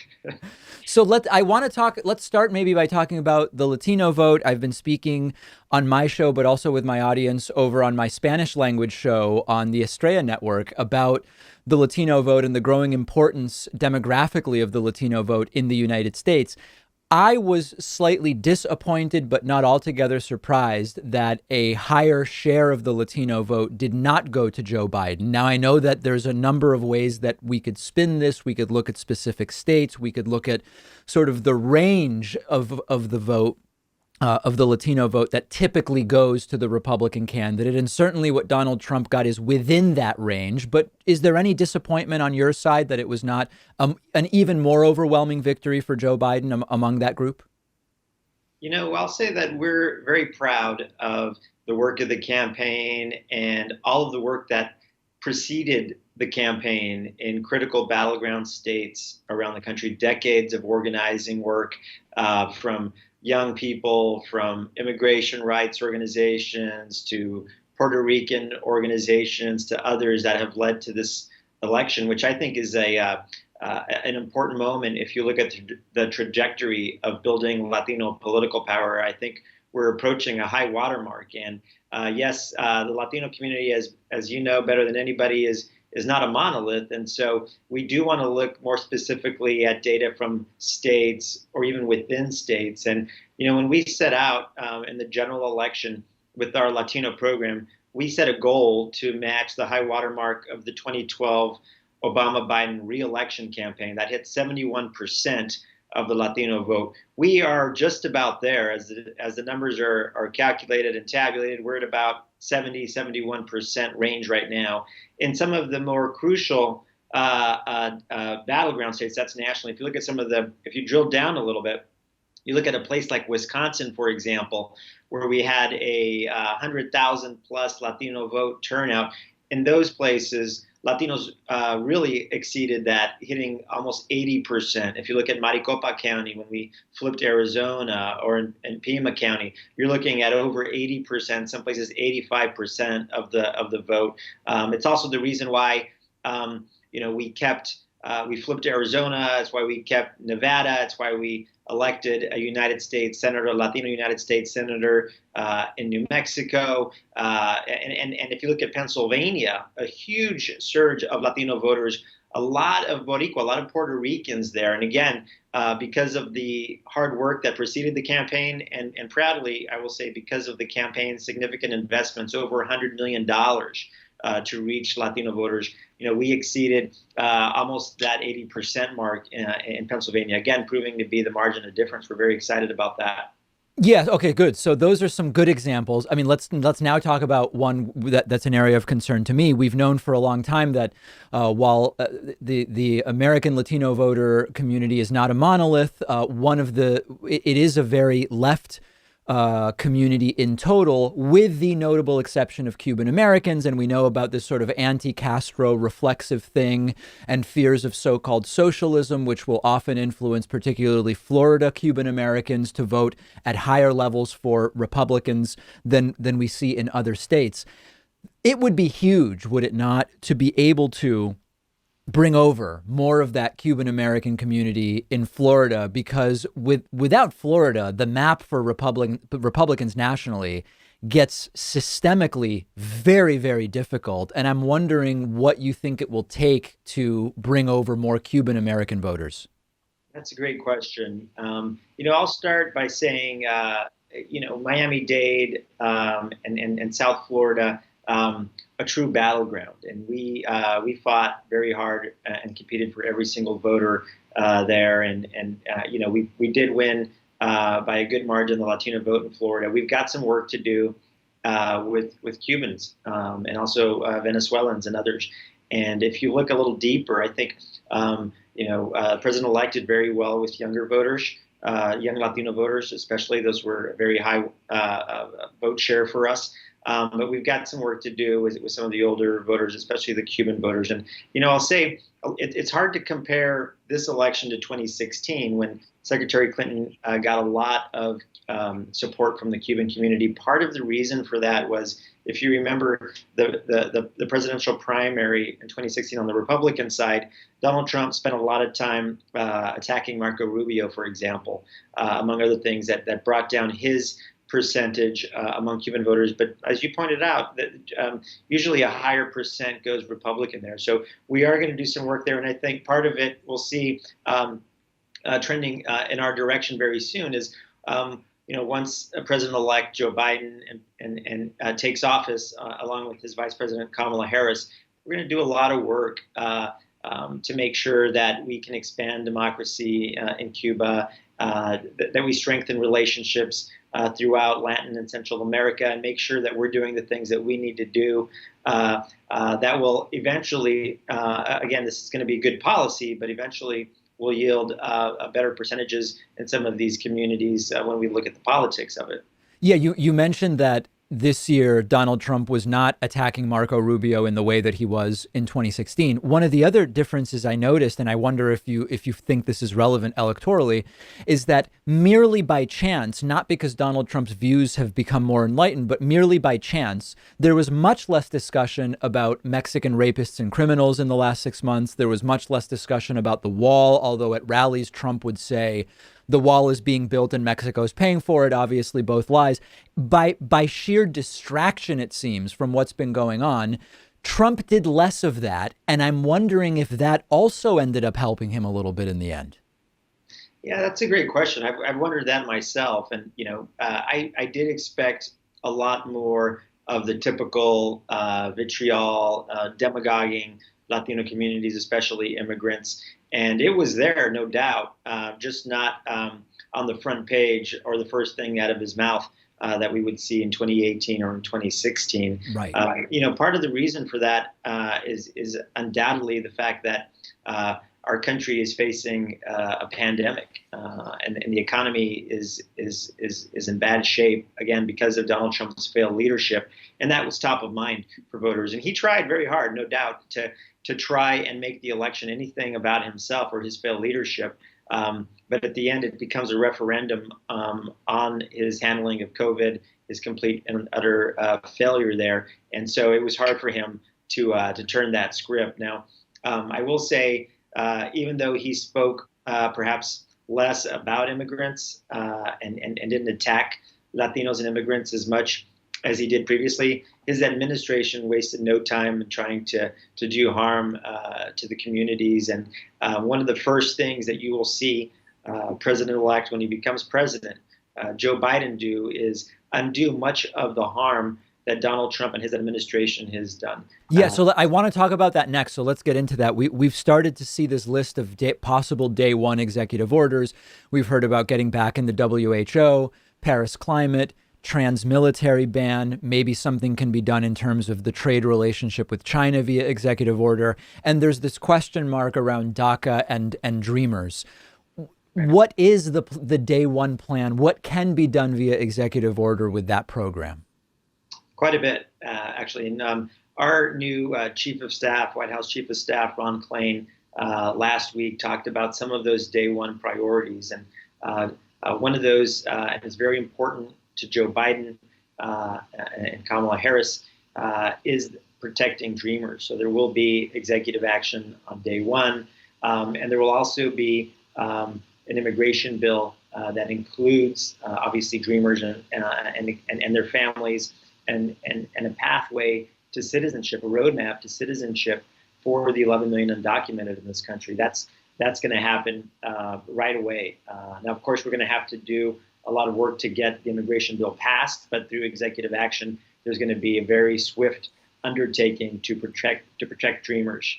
So let's start maybe by talking about the Latino vote. I've been speaking on my show, but also with my audience over on my Spanish language show on the Estrella Network about the Latino vote and the growing importance demographically of the Latino vote in the United States. I was slightly disappointed, but not altogether surprised that a higher share of the Latino vote did not go to Joe Biden. Now, I know that there's a number of ways that we could spin this. We could look at specific states. We could look at sort of the range of the vote, of the Latino vote that typically goes to the Republican candidate. And certainly what Donald Trump got is within that range. But is there any disappointment on your side that it was not an even more overwhelming victory for Joe Biden among that group? You know, I'll say that we're very proud of the work of the campaign and all of the work that preceded the campaign in critical battleground states around the country, decades of organizing work from young people, from immigration rights organizations to Puerto Rican organizations to others that have led to this election, which I think is an important moment. If you look at the trajectory of building Latino political power, I think we're approaching a high watermark. And yes, the Latino community, as you know better than anybody, is not a monolith. And so we do want to look more specifically at data from states or even within states. And, you know, when we set out in the general election with our Latino program, we set a goal to match the high watermark of the 2012 Obama-Biden re-election campaign that hit 71% of the Latino vote. We are just about there as the numbers are calculated and tabulated. We're at about 71% range right now. In some of the more crucial battleground states, that's nationally. If you look at if you drill down a little bit, you look at a place like Wisconsin, for example, where we had a 100,000 plus Latino vote turnout. In those places, Latinos really exceeded that, hitting almost 80%. If you look at Maricopa County, when we flipped Arizona, or in Pima County, you're looking at over 80%, some places 85% of the vote. It's also the reason why we flipped Arizona. It's why we kept Nevada. It's why we elected a United States senator, Latino United States senator in New Mexico. And if you look at Pennsylvania, a huge surge of Latino voters, a lot of Boricua, a lot of Puerto Ricans there. And again, because of the hard work that preceded the campaign, and proudly, I will say, because of the campaign's significant investments, over $100 million to reach Latino voters, we exceeded almost that 80% mark in Pennsylvania, again, proving to be the margin of difference. We're very excited about that. Yeah. Okay, good. So those are some good examples. I mean, let's now talk about one that's an area of concern to me. We've known for a long time that while the American Latino voter community is not a monolith, it is a very left community in total, with the notable exception of Cuban Americans. And we know about this sort of anti-Castro reflexive thing and fears of so-called socialism, which will often influence particularly Florida Cuban Americans to vote at higher levels for Republicans than we see in other states. It would be huge, would it not, to be able to bring over more of that Cuban American community in Florida, because without Florida, the map for Republicans nationally gets systemically very, very difficult. And I'm wondering what you think it will take to bring over more Cuban American voters. That's a great question. I'll start by saying, Miami-Dade and South Florida, a true battleground, and we fought very hard and competed for every single voter there, and we did win by a good margin the Latino vote in Florida. We've got some work to do with Cubans and also Venezuelans and others. And if you look a little deeper, I think President-elect did very well with younger voters, young Latino voters, especially. Those were a very high vote share for us. But we've got some work to do with some of the older voters, especially the Cuban voters. And, I'll say it's hard to compare this election to 2016 when Secretary Clinton got a lot of support from the Cuban community. Part of the reason for that was, if you remember the presidential primary in 2016 on the Republican side, Donald Trump spent a lot of time attacking Marco Rubio, for example, among other things that brought down his percentage among Cuban voters. But as you pointed out, that usually a higher percent goes Republican there. So we are going to do some work there. And I think part of it we'll see trending in our direction very soon is, once President-elect Joe Biden and takes office, along with his Vice President Kamala Harris, we're going to do a lot of work to make sure that we can expand democracy in Cuba, that we strengthen relationships throughout Latin and Central America, and make sure that we're doing the things that we need to do that will eventually, again, this is going to be good policy, but eventually will yield better percentages in some of these communities when we look at the politics of it. Yeah, you mentioned that this year Donald Trump was not attacking Marco Rubio in the way that he was in 2016. One of the other differences I noticed, and I wonder if you think this is relevant electorally, is that merely by chance, not because Donald Trump's views have become more enlightened, but merely by chance, there was much less discussion about Mexican rapists and criminals in the last 6 months. There was much less discussion about the wall, although at rallies Trump would say the wall is being built and Mexico is paying for it. Obviously, both lies. By sheer distraction, it seems, from what's been going on, Trump did less of that. And I'm wondering if that also ended up helping him a little bit in the end. Yeah, that's a great question. I've wondered that myself. And, I did expect a lot more of the typical vitriol, demagoguing Latino communities, especially immigrants. And it was there, no doubt, just not on the front page or the first thing out of his mouth that we would see in 2018 or in 2016. Right. Part of the reason for that is undoubtedly the fact that our country is facing a pandemic, and the economy is in bad shape, again, because of Donald Trump's failed leadership. And that was top of mind for voters. And he tried very hard, no doubt, to try and make the election anything about himself or his failed leadership. But at the end, it becomes a referendum on his handling of COVID, his complete and utter failure there. And so it was hard for him to turn that script. Now, I will say, even though he spoke perhaps less about immigrants and didn't attack Latinos and immigrants as much as he did previously, his administration wasted no time in trying to do harm to the communities. And one of the first things that you will see President-elect, when he becomes president, Joe Biden do is undo much of the harm that Donald Trump and his administration has done. Yeah, so I want to talk about that next. So let's get into that. We've started to see this list of possible day one executive orders. We've heard about getting back in the WHO, Paris climate, trans-military ban. Maybe something can be done in terms of the trade relationship with China via executive order. And there's this question mark around DACA and Dreamers. What is the day one plan? What can be done via executive order with that program? Quite a bit, actually. And our new chief of staff, White House chief of staff, Ron Klain, last week talked about some of those day one priorities. And one of those, and it's very important to Joe Biden and Kamala Harris, is protecting Dreamers. So there will be executive action on day one. And there will also be an immigration bill that includes, obviously, Dreamers and their families, and a pathway to citizenship, a roadmap to citizenship for the 11 million undocumented in this country. That's going to happen right away. Now, of course, we're going to have to do a lot of work to get the immigration bill passed, but through executive action, there's going to be a very swift undertaking to protect Dreamers.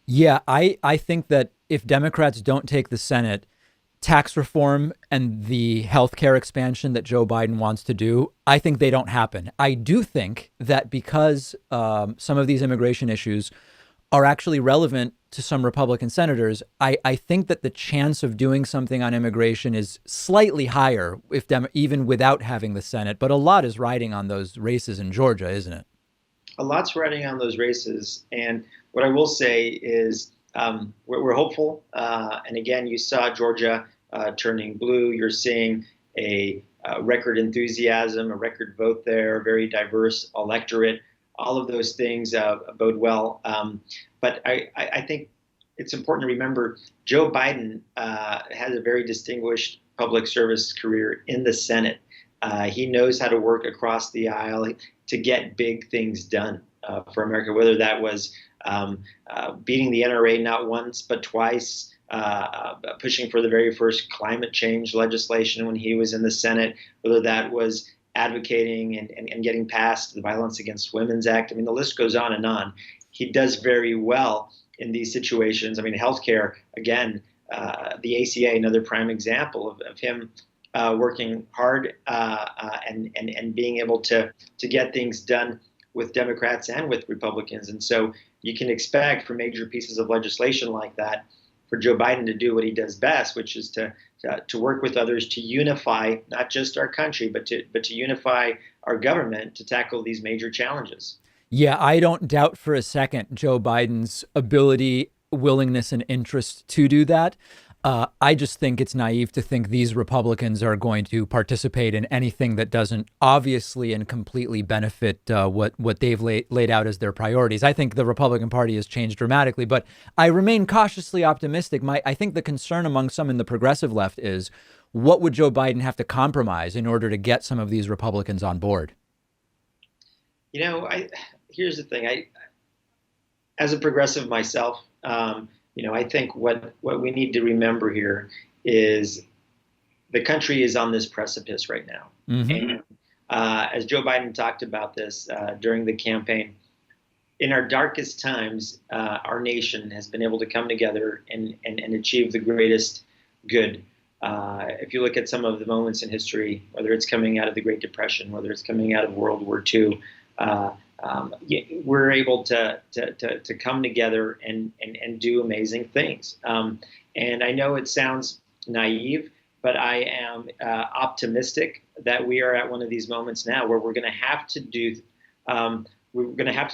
Yeah, I think that if Democrats don't take the Senate, tax reform and the healthcare expansion that Joe Biden wants to do, I think they don't happen. I do think that because some of these immigration issues are actually relevant to some Republican senators. I think that the chance of doing something on immigration is slightly higher even without having the Senate. But a lot is riding on those races in Georgia, isn't it? A lot's riding on those races. And what I will say is we're hopeful. And again, you saw Georgia turning blue. You're seeing a record enthusiasm, a record vote there, a very diverse electorate. All of those things bode well. But I think it's important to remember Joe Biden has a very distinguished public service career in the Senate. He knows how to work across the aisle to get big things done for America, whether that was beating the NRA not once but twice, pushing for the very first climate change legislation when he was in the Senate, whether that was advocating and getting passed the Violence Against Women's Act. I mean, the list goes on and on. He does very well in these situations. I mean, healthcare, again, the ACA, another prime example of him working hard and being able to get things done with Democrats and with Republicans. And so you can expect for major pieces of legislation like that for Joe Biden to do what he does best, which is to work with others to unify not just our country, but to unify our government to tackle these major challenges. Yeah, I don't doubt for a second Joe Biden's ability, willingness, and interest to do that. I just think it's naive to think these Republicans are going to participate in anything that doesn't obviously and completely benefit what they've laid out as their priorities. I think the Republican Party has changed dramatically, but I remain cautiously optimistic. I think the concern among some in the progressive left is, what would Joe Biden have to compromise in order to get some of these Republicans on board? You know, here's the thing. As a progressive myself, I think what we need to remember here is the country is on this precipice right now. Mm-hmm. And as Joe Biden talked about this during the campaign, in our darkest times, our nation has been able to come together and achieve the greatest good. If you look at some of the moments in history, whether it's coming out of the Great Depression, whether it's coming out of World War II, we're able to come together and do amazing things. And I know it sounds naive, but I am optimistic that we are at one of these moments now where we're going to have to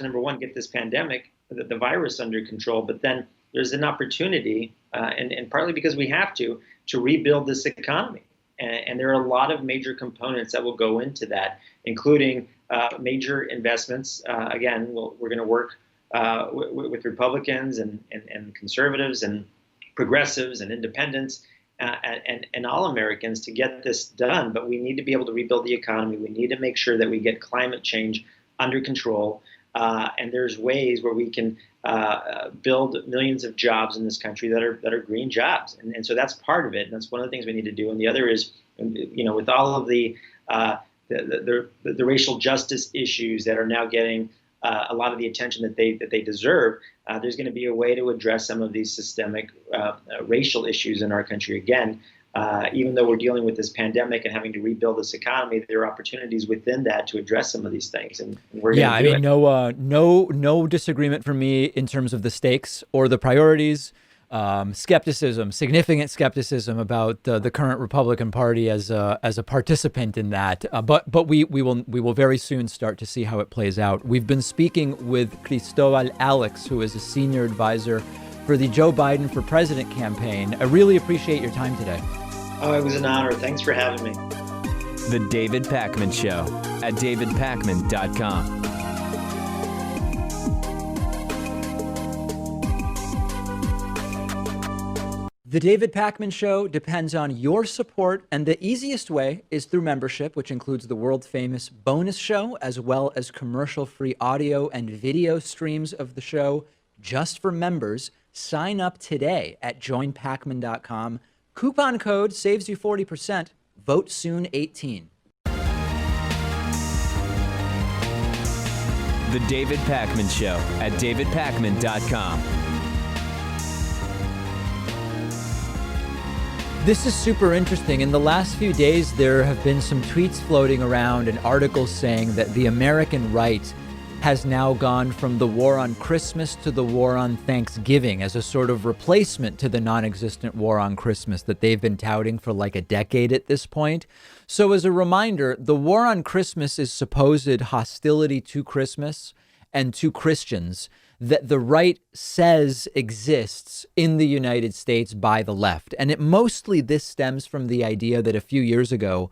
number one, get this pandemic, the virus under control, but then there's an opportunity, and partly because we have to rebuild this economy. And there are a lot of major components that will go into that, including major investments. Again, we're going to work with Republicans and conservatives and progressives and independents and all Americans to get this done. But we need to be able to rebuild the economy. We need to make sure that we get climate change under control. And there's ways where we can build millions of jobs in this country that are green jobs. And so that's part of it. And that's one of the things we need to do. And the other is, with all of the racial justice issues that are now getting a lot of the attention that they deserve, there's going to be a way to address some of these systemic racial issues in our country. Again, even though we're dealing with this pandemic and having to rebuild this economy, there are opportunities within that to address some of these things. And we're going to do it. No disagreement from me in terms of the stakes or the priorities. Significant skepticism about the current Republican Party as a participant in that. But we will very soon start to see how it plays out. We've been speaking with Christo Alex, who is a senior advisor for the Joe Biden for President campaign. I really appreciate your time today. Oh, it was an honor. Thanks for having me. The David Pakman Show at davidpakman.com. The David Pakman Show depends on your support, and the easiest way is through membership, which includes the world-famous bonus show, as well as commercial-free audio and video streams of the show just for members. Sign up today at joinpakman.com. Coupon code saves you 40%. Vote soon 18. The David Pakman Show at davidpakman.com. This is super interesting. In the last few days, there have been some tweets floating around and articles saying that the American right has now gone from the war on Christmas to the war on Thanksgiving as a sort of replacement to the non-existent war on Christmas that they've been touting for like a decade at this point. So as a reminder, the war on Christmas is supposed hostility to Christmas and to Christians that the right says exists in the United States by the left. And this stems from the idea that a few years ago,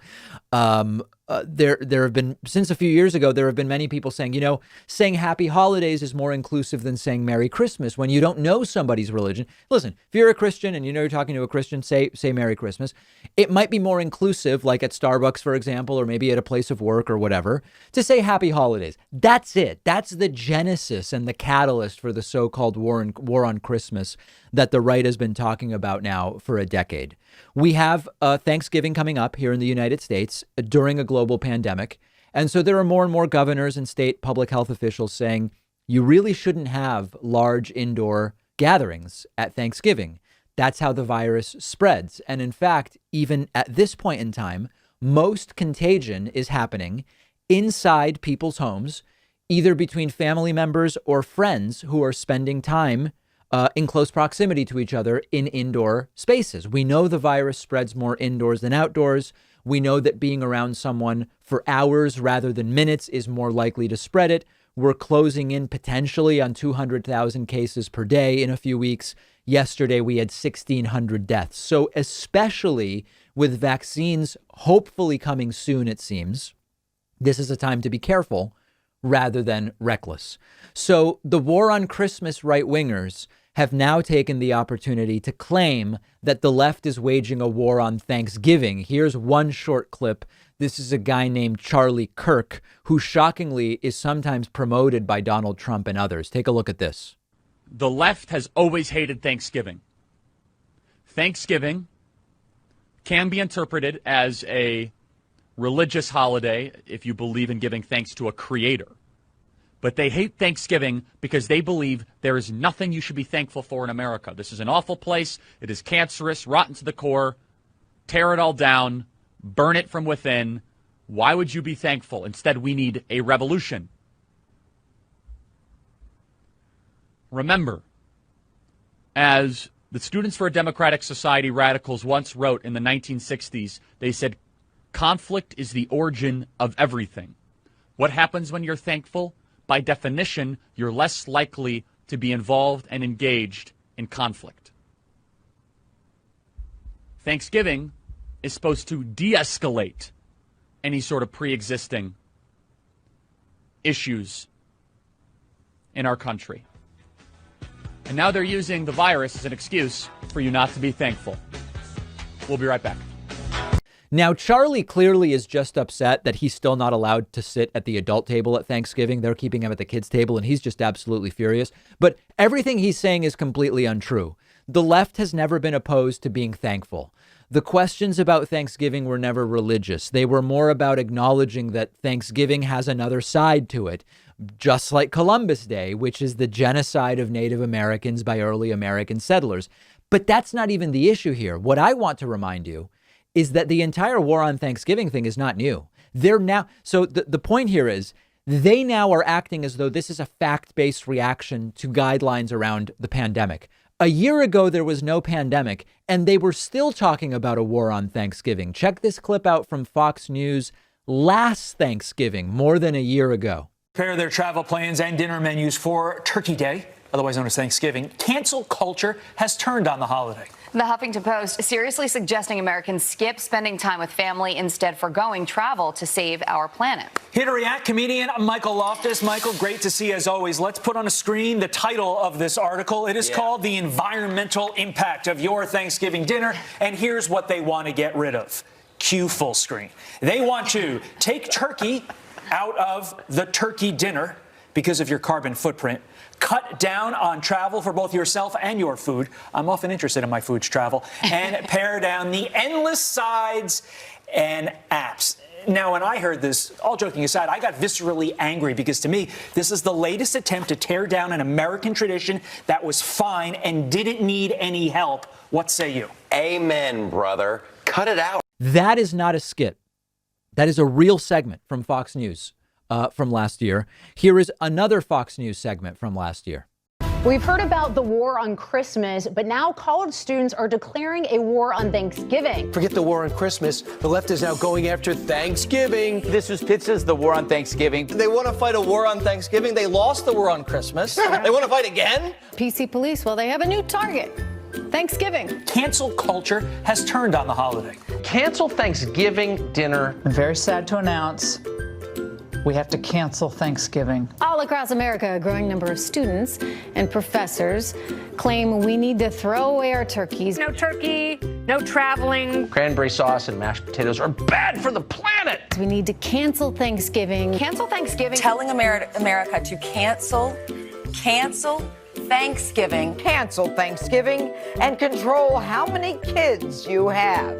there have been many people saying, saying happy holidays is more inclusive than saying Merry Christmas when you don't know somebody's religion. Listen, if you're a Christian and you're talking to a Christian, say Merry Christmas. It might be more inclusive, like at Starbucks, for example, or maybe at a place of work or whatever, to say happy holidays. That's it. That's the genesis and the catalyst for the so-called war on Christmas that the right has been talking about now for a decade. We have Thanksgiving coming up here in the United States during a global pandemic. And so there are more and more governors and state public health officials saying you really shouldn't have large indoor gatherings at Thanksgiving. That's how the virus spreads. And in fact, even at this point in time, most contagion is happening inside people's homes, either between family members or friends who are spending time in close proximity to each other in indoor spaces. We know the virus spreads more indoors than outdoors. We know that being around someone for hours rather than minutes is more likely to spread it. We're closing in potentially on 200,000 cases per day in a few weeks. Yesterday, we had 1,600 deaths. So especially with vaccines hopefully coming soon, it seems, this is a time to be careful rather than reckless. So the war on Christmas right-wingers have now taken the opportunity to claim that the left is waging a war on Thanksgiving. Here's one short clip. This is a guy named Charlie Kirk, who shockingly is sometimes promoted by Donald Trump and others. Take a look at this. The left has always hated Thanksgiving. Thanksgiving can be interpreted as a religious holiday if you believe in giving thanks to a creator. But they hate Thanksgiving because they believe there is nothing you should be thankful for in America. This is an awful place. It is cancerous, rotten to the core. Tear it all down. Burn it from within. Why would you be thankful? Instead, we need a revolution. Remember, as the Students for a Democratic Society radicals once wrote in the 1960s, they said, conflict is the origin of everything. What happens when you're thankful? By definition, you're less likely to be involved and engaged in conflict. Thanksgiving is supposed to de-escalate any sort of pre-existing issues in our country. And now they're using the virus as an excuse for you not to be thankful. We'll be right back. Now, Charlie clearly is just upset that he's still not allowed to sit at the adult table at Thanksgiving. They're keeping him at the kids' table, and he's just absolutely furious. But everything he's saying is completely untrue. The left has never been opposed to being thankful. The questions about Thanksgiving were never religious. They were more about acknowledging that Thanksgiving has another side to it, just like Columbus Day, which is the genocide of Native Americans by early American settlers. But that's not even the issue here. What I want to remind you is that the entire war on Thanksgiving thing is not new. They're now, so the point here is they now are acting as though this is a fact-based reaction to guidelines around the pandemic. A year ago, there was no pandemic, and they were still talking about a war on Thanksgiving. Check this clip out from Fox News last Thanksgiving, more than a year ago. Prepare their travel plans and dinner menus for Turkey Day, otherwise known as Thanksgiving. Cancel culture has turned on the holiday. The Huffington Post seriously suggesting Americans skip spending time with family, instead forgoing travel to save our planet. Here to react, comedian Michael Loftus. Michael, great to see you as always. Let's put on a screen the title of this article. It is called The Environmental Impact of Your Thanksgiving Dinner. And here's what they want to get rid of. Cue full screen. They want to take turkey out of the turkey dinner because of your carbon footprint. Cut down on travel for both yourself and your food. I'm often interested in my food's travel. And pare down the endless sides and apps. Now, when I heard this, all joking aside, I got viscerally angry because to me, this is the latest attempt to tear down an American tradition that was fine and didn't need any help. What say you? Amen, brother. Cut it out. That is not a skit. That is a real segment from Fox News from last year. Here is another Fox News segment from last year. We've heard about the war on Christmas, but now college students are declaring a war on Thanksgiving. Forget the war on Christmas. The left is now going after Thanksgiving. This was pitched as the war on Thanksgiving. They want to fight a war on Thanksgiving. They lost the war on Christmas. They want to fight again? PC Police, well, they have a new target. Thanksgiving. Cancel culture has turned on the holiday. Cancel Thanksgiving dinner. I'm very sad to announce we have to cancel Thanksgiving. All across America, a growing number of students and professors claim we need to throw away our turkeys. No turkey, no traveling. Cranberry sauce and mashed potatoes are bad for the planet. We need to cancel Thanksgiving. Cancel Thanksgiving. Telling America to cancel Thanksgiving. Cancel Thanksgiving and control how many kids you have.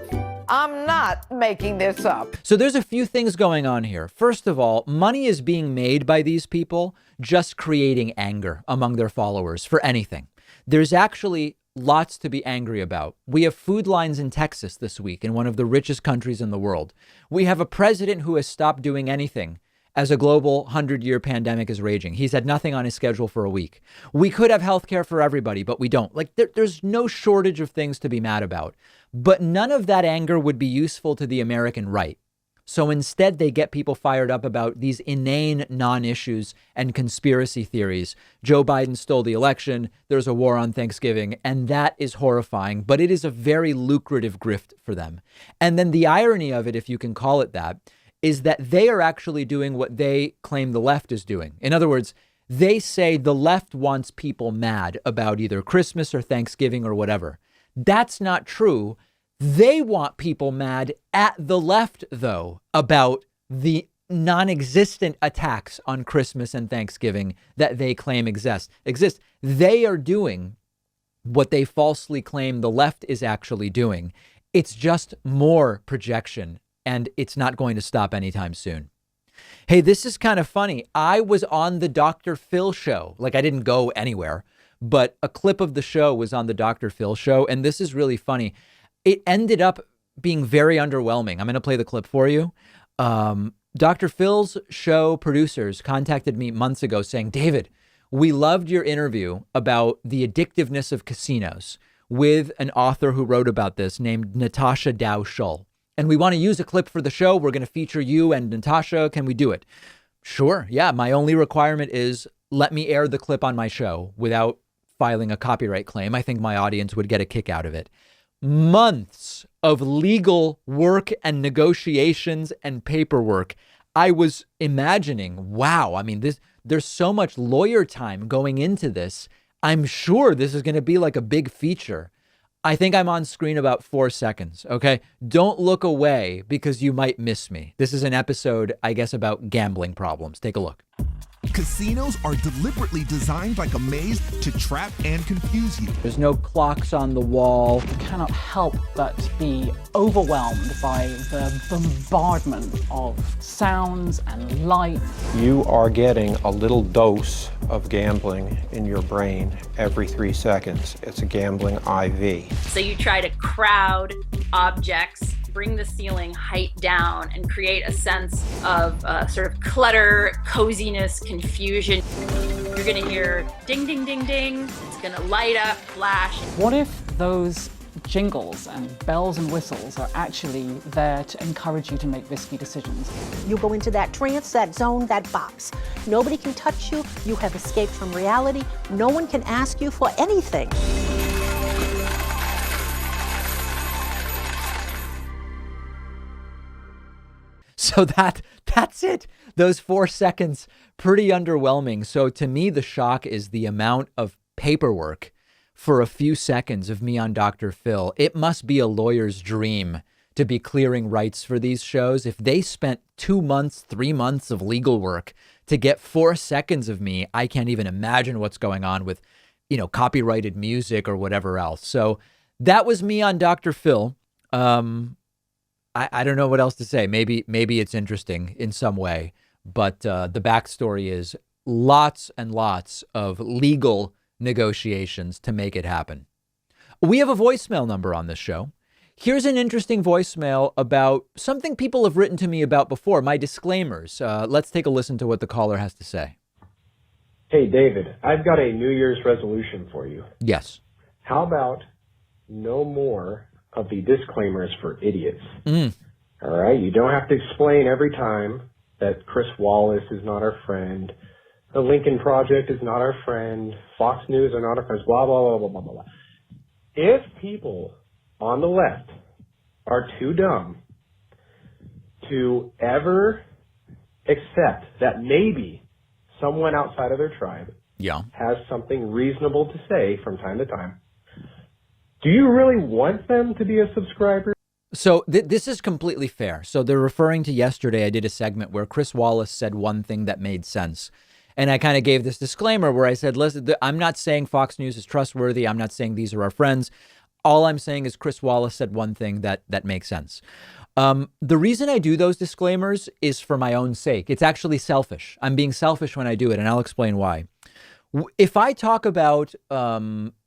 I'm not making this up. So there's a few things going on here. First of all, money is being made by these people just creating anger among their followers for anything. There's actually lots to be angry about. We have food lines in Texas this week, in one of the richest countries in the world. We have a president who has stopped doing anything as a global 100-year pandemic is raging. He's had nothing on his schedule for a week. We could have healthcare for everybody, but we don't. Like, there's no shortage of things to be mad about. But none of that anger would be useful to the American right. So instead, they get people fired up about these inane non-issues and conspiracy theories. Joe Biden stole the election. There's a war on Thanksgiving. And that is horrifying. But it is a very lucrative grift for them. And then the irony of it, if you can call it that, is that they are actually doing what they claim the left is doing. In other words, they say the left wants people mad about either Christmas or Thanksgiving or whatever. That's not true. They want people mad at the left, though, about the non-existent attacks on Christmas and Thanksgiving that they claim exist. They are doing what they falsely claim the left is actually doing. It's just more projection, and it's not going to stop anytime soon. Hey, this is kind of funny. I was on the Dr. Phil show. Like, I didn't go anywhere, but a clip of the show was on the Dr. Phil show. And this is really funny. It ended up being very underwhelming. I'm going to play the clip for you. Dr. Phil's show producers contacted me months ago saying, David, we loved your interview about the addictiveness of casinos with an author who wrote about this named Natasha Dow Schull. And we want to use a clip for the show. We're going to feature you and Natasha. Can we do it? Sure. Yeah. My only requirement is let me air the clip on my show without filing a copyright claim. I think my audience would get a kick out of it. Months of legal work and negotiations and paperwork. I was imagining, wow, I mean, there's so much lawyer time going into this. I'm sure this is going to be like a big feature. I think I'm on screen about 4 seconds. OK, don't look away because you might miss me. This is an episode, I guess, about gambling problems. Take a look. Casinos are deliberately designed like a maze to trap and confuse you. There's no clocks on the wall. You cannot help but be overwhelmed by the bombardment of sounds and light. You are getting a little dose of gambling in your brain every 3 seconds. It's a gambling IV. So you try to crowd objects, bring the ceiling height down, and create a sense of sort of clutter, coziness, confusion. You're going to hear ding, ding, ding, ding. It's going to light up, flash. What if those jingles and bells and whistles are actually there to encourage you to make risky decisions? You go into that trance, that zone, that box. Nobody can touch you. You have escaped from reality. No one can ask you for anything. So that's it. Those 4 seconds, pretty underwhelming. So to me, the shock is the amount of paperwork for a few seconds of me on Dr. Phil. It must be a lawyer's dream to be clearing rights for these shows. If they spent 2 months, 3 months of legal work to get 4 seconds of me, I can't even imagine what's going on with, copyrighted music or whatever else. So that was me on Dr. Phil. I don't know what else to say. Maybe it's interesting in some way, but the backstory is lots and lots of legal negotiations to make it happen. We have a voicemail number on this show. Here's an interesting voicemail about something people have written to me about before, my disclaimers. Let's take a listen to what the caller has to say. Hey, David, I've got a New Year's resolution for you. Yes. How about no more of the disclaimers for idiots? All right? You don't have to explain every time that Chris Wallace is not our friend, the Lincoln Project is not our friend, Fox News are not our friends, blah, blah, blah, blah, blah, blah, blah. If people on the left are too dumb to ever accept that maybe someone outside of their tribe has something reasonable to say from time to time, do you really want them to be a subscriber? So this is completely fair. So they're referring to yesterday. I did a segment where Chris Wallace said one thing that made sense. And I kind of gave this disclaimer where I said, listen, I'm not saying Fox News is trustworthy. I'm not saying these are our friends. All I'm saying is Chris Wallace said one thing that makes sense. The reason I do those disclaimers is for my own sake. It's actually selfish. I'm being selfish when I do it, and I'll explain why. If I talk about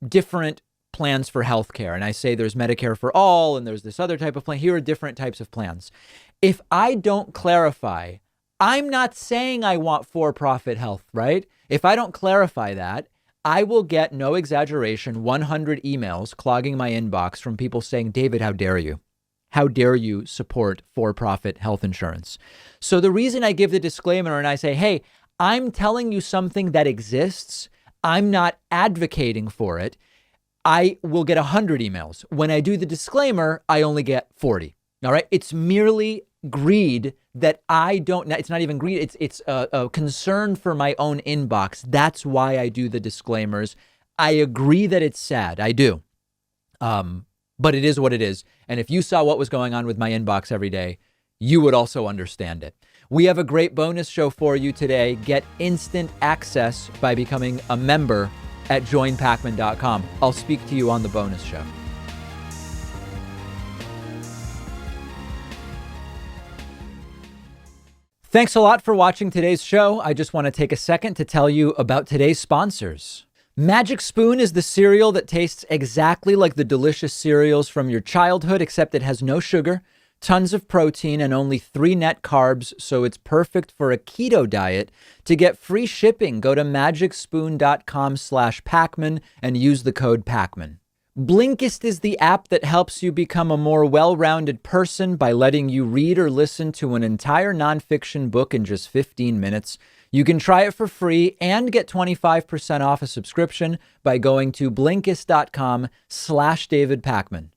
different plans for healthcare, and I say there's Medicare for all, and there's this other type of plan, here are different types of plans. If I don't clarify, I'm not saying I want for-profit health, right? If I don't clarify that, I will get, no exaggeration, 100 emails clogging my inbox from people saying, David, how dare you? How dare you support for-profit health insurance? So the reason I give the disclaimer and I say, hey, I'm telling you something that exists, I'm not advocating for it, I will get 100 emails. When I do the disclaimer, I only get 40. All right. It's merely greed that I don't, it's not even greed. It's a concern for my own inbox. That's why I do the disclaimers. I agree that it's sad. I do. But it is what it is. And if you saw what was going on with my inbox every day, you would also understand it. We have a great bonus show for you today. Get instant access by becoming a member at joinpakman.com. I'll speak to you on the bonus show. Thanks a lot for watching today's show. I just want to take a second to tell you about today's sponsors. Magic Spoon is the cereal that tastes exactly like the delicious cereals from your childhood, except it has no sugar, tons of protein, and only 3 net carbs, so it's perfect for a keto diet. To get free shipping, go to magicspoon.com/Pakman and use the code Pakman. Blinkist is the app that helps you become a more well-rounded person by letting you read or listen to an entire nonfiction book in just 15 minutes. You can try it for free and get 25% off a subscription by going to Blinkist.com/David Pakman.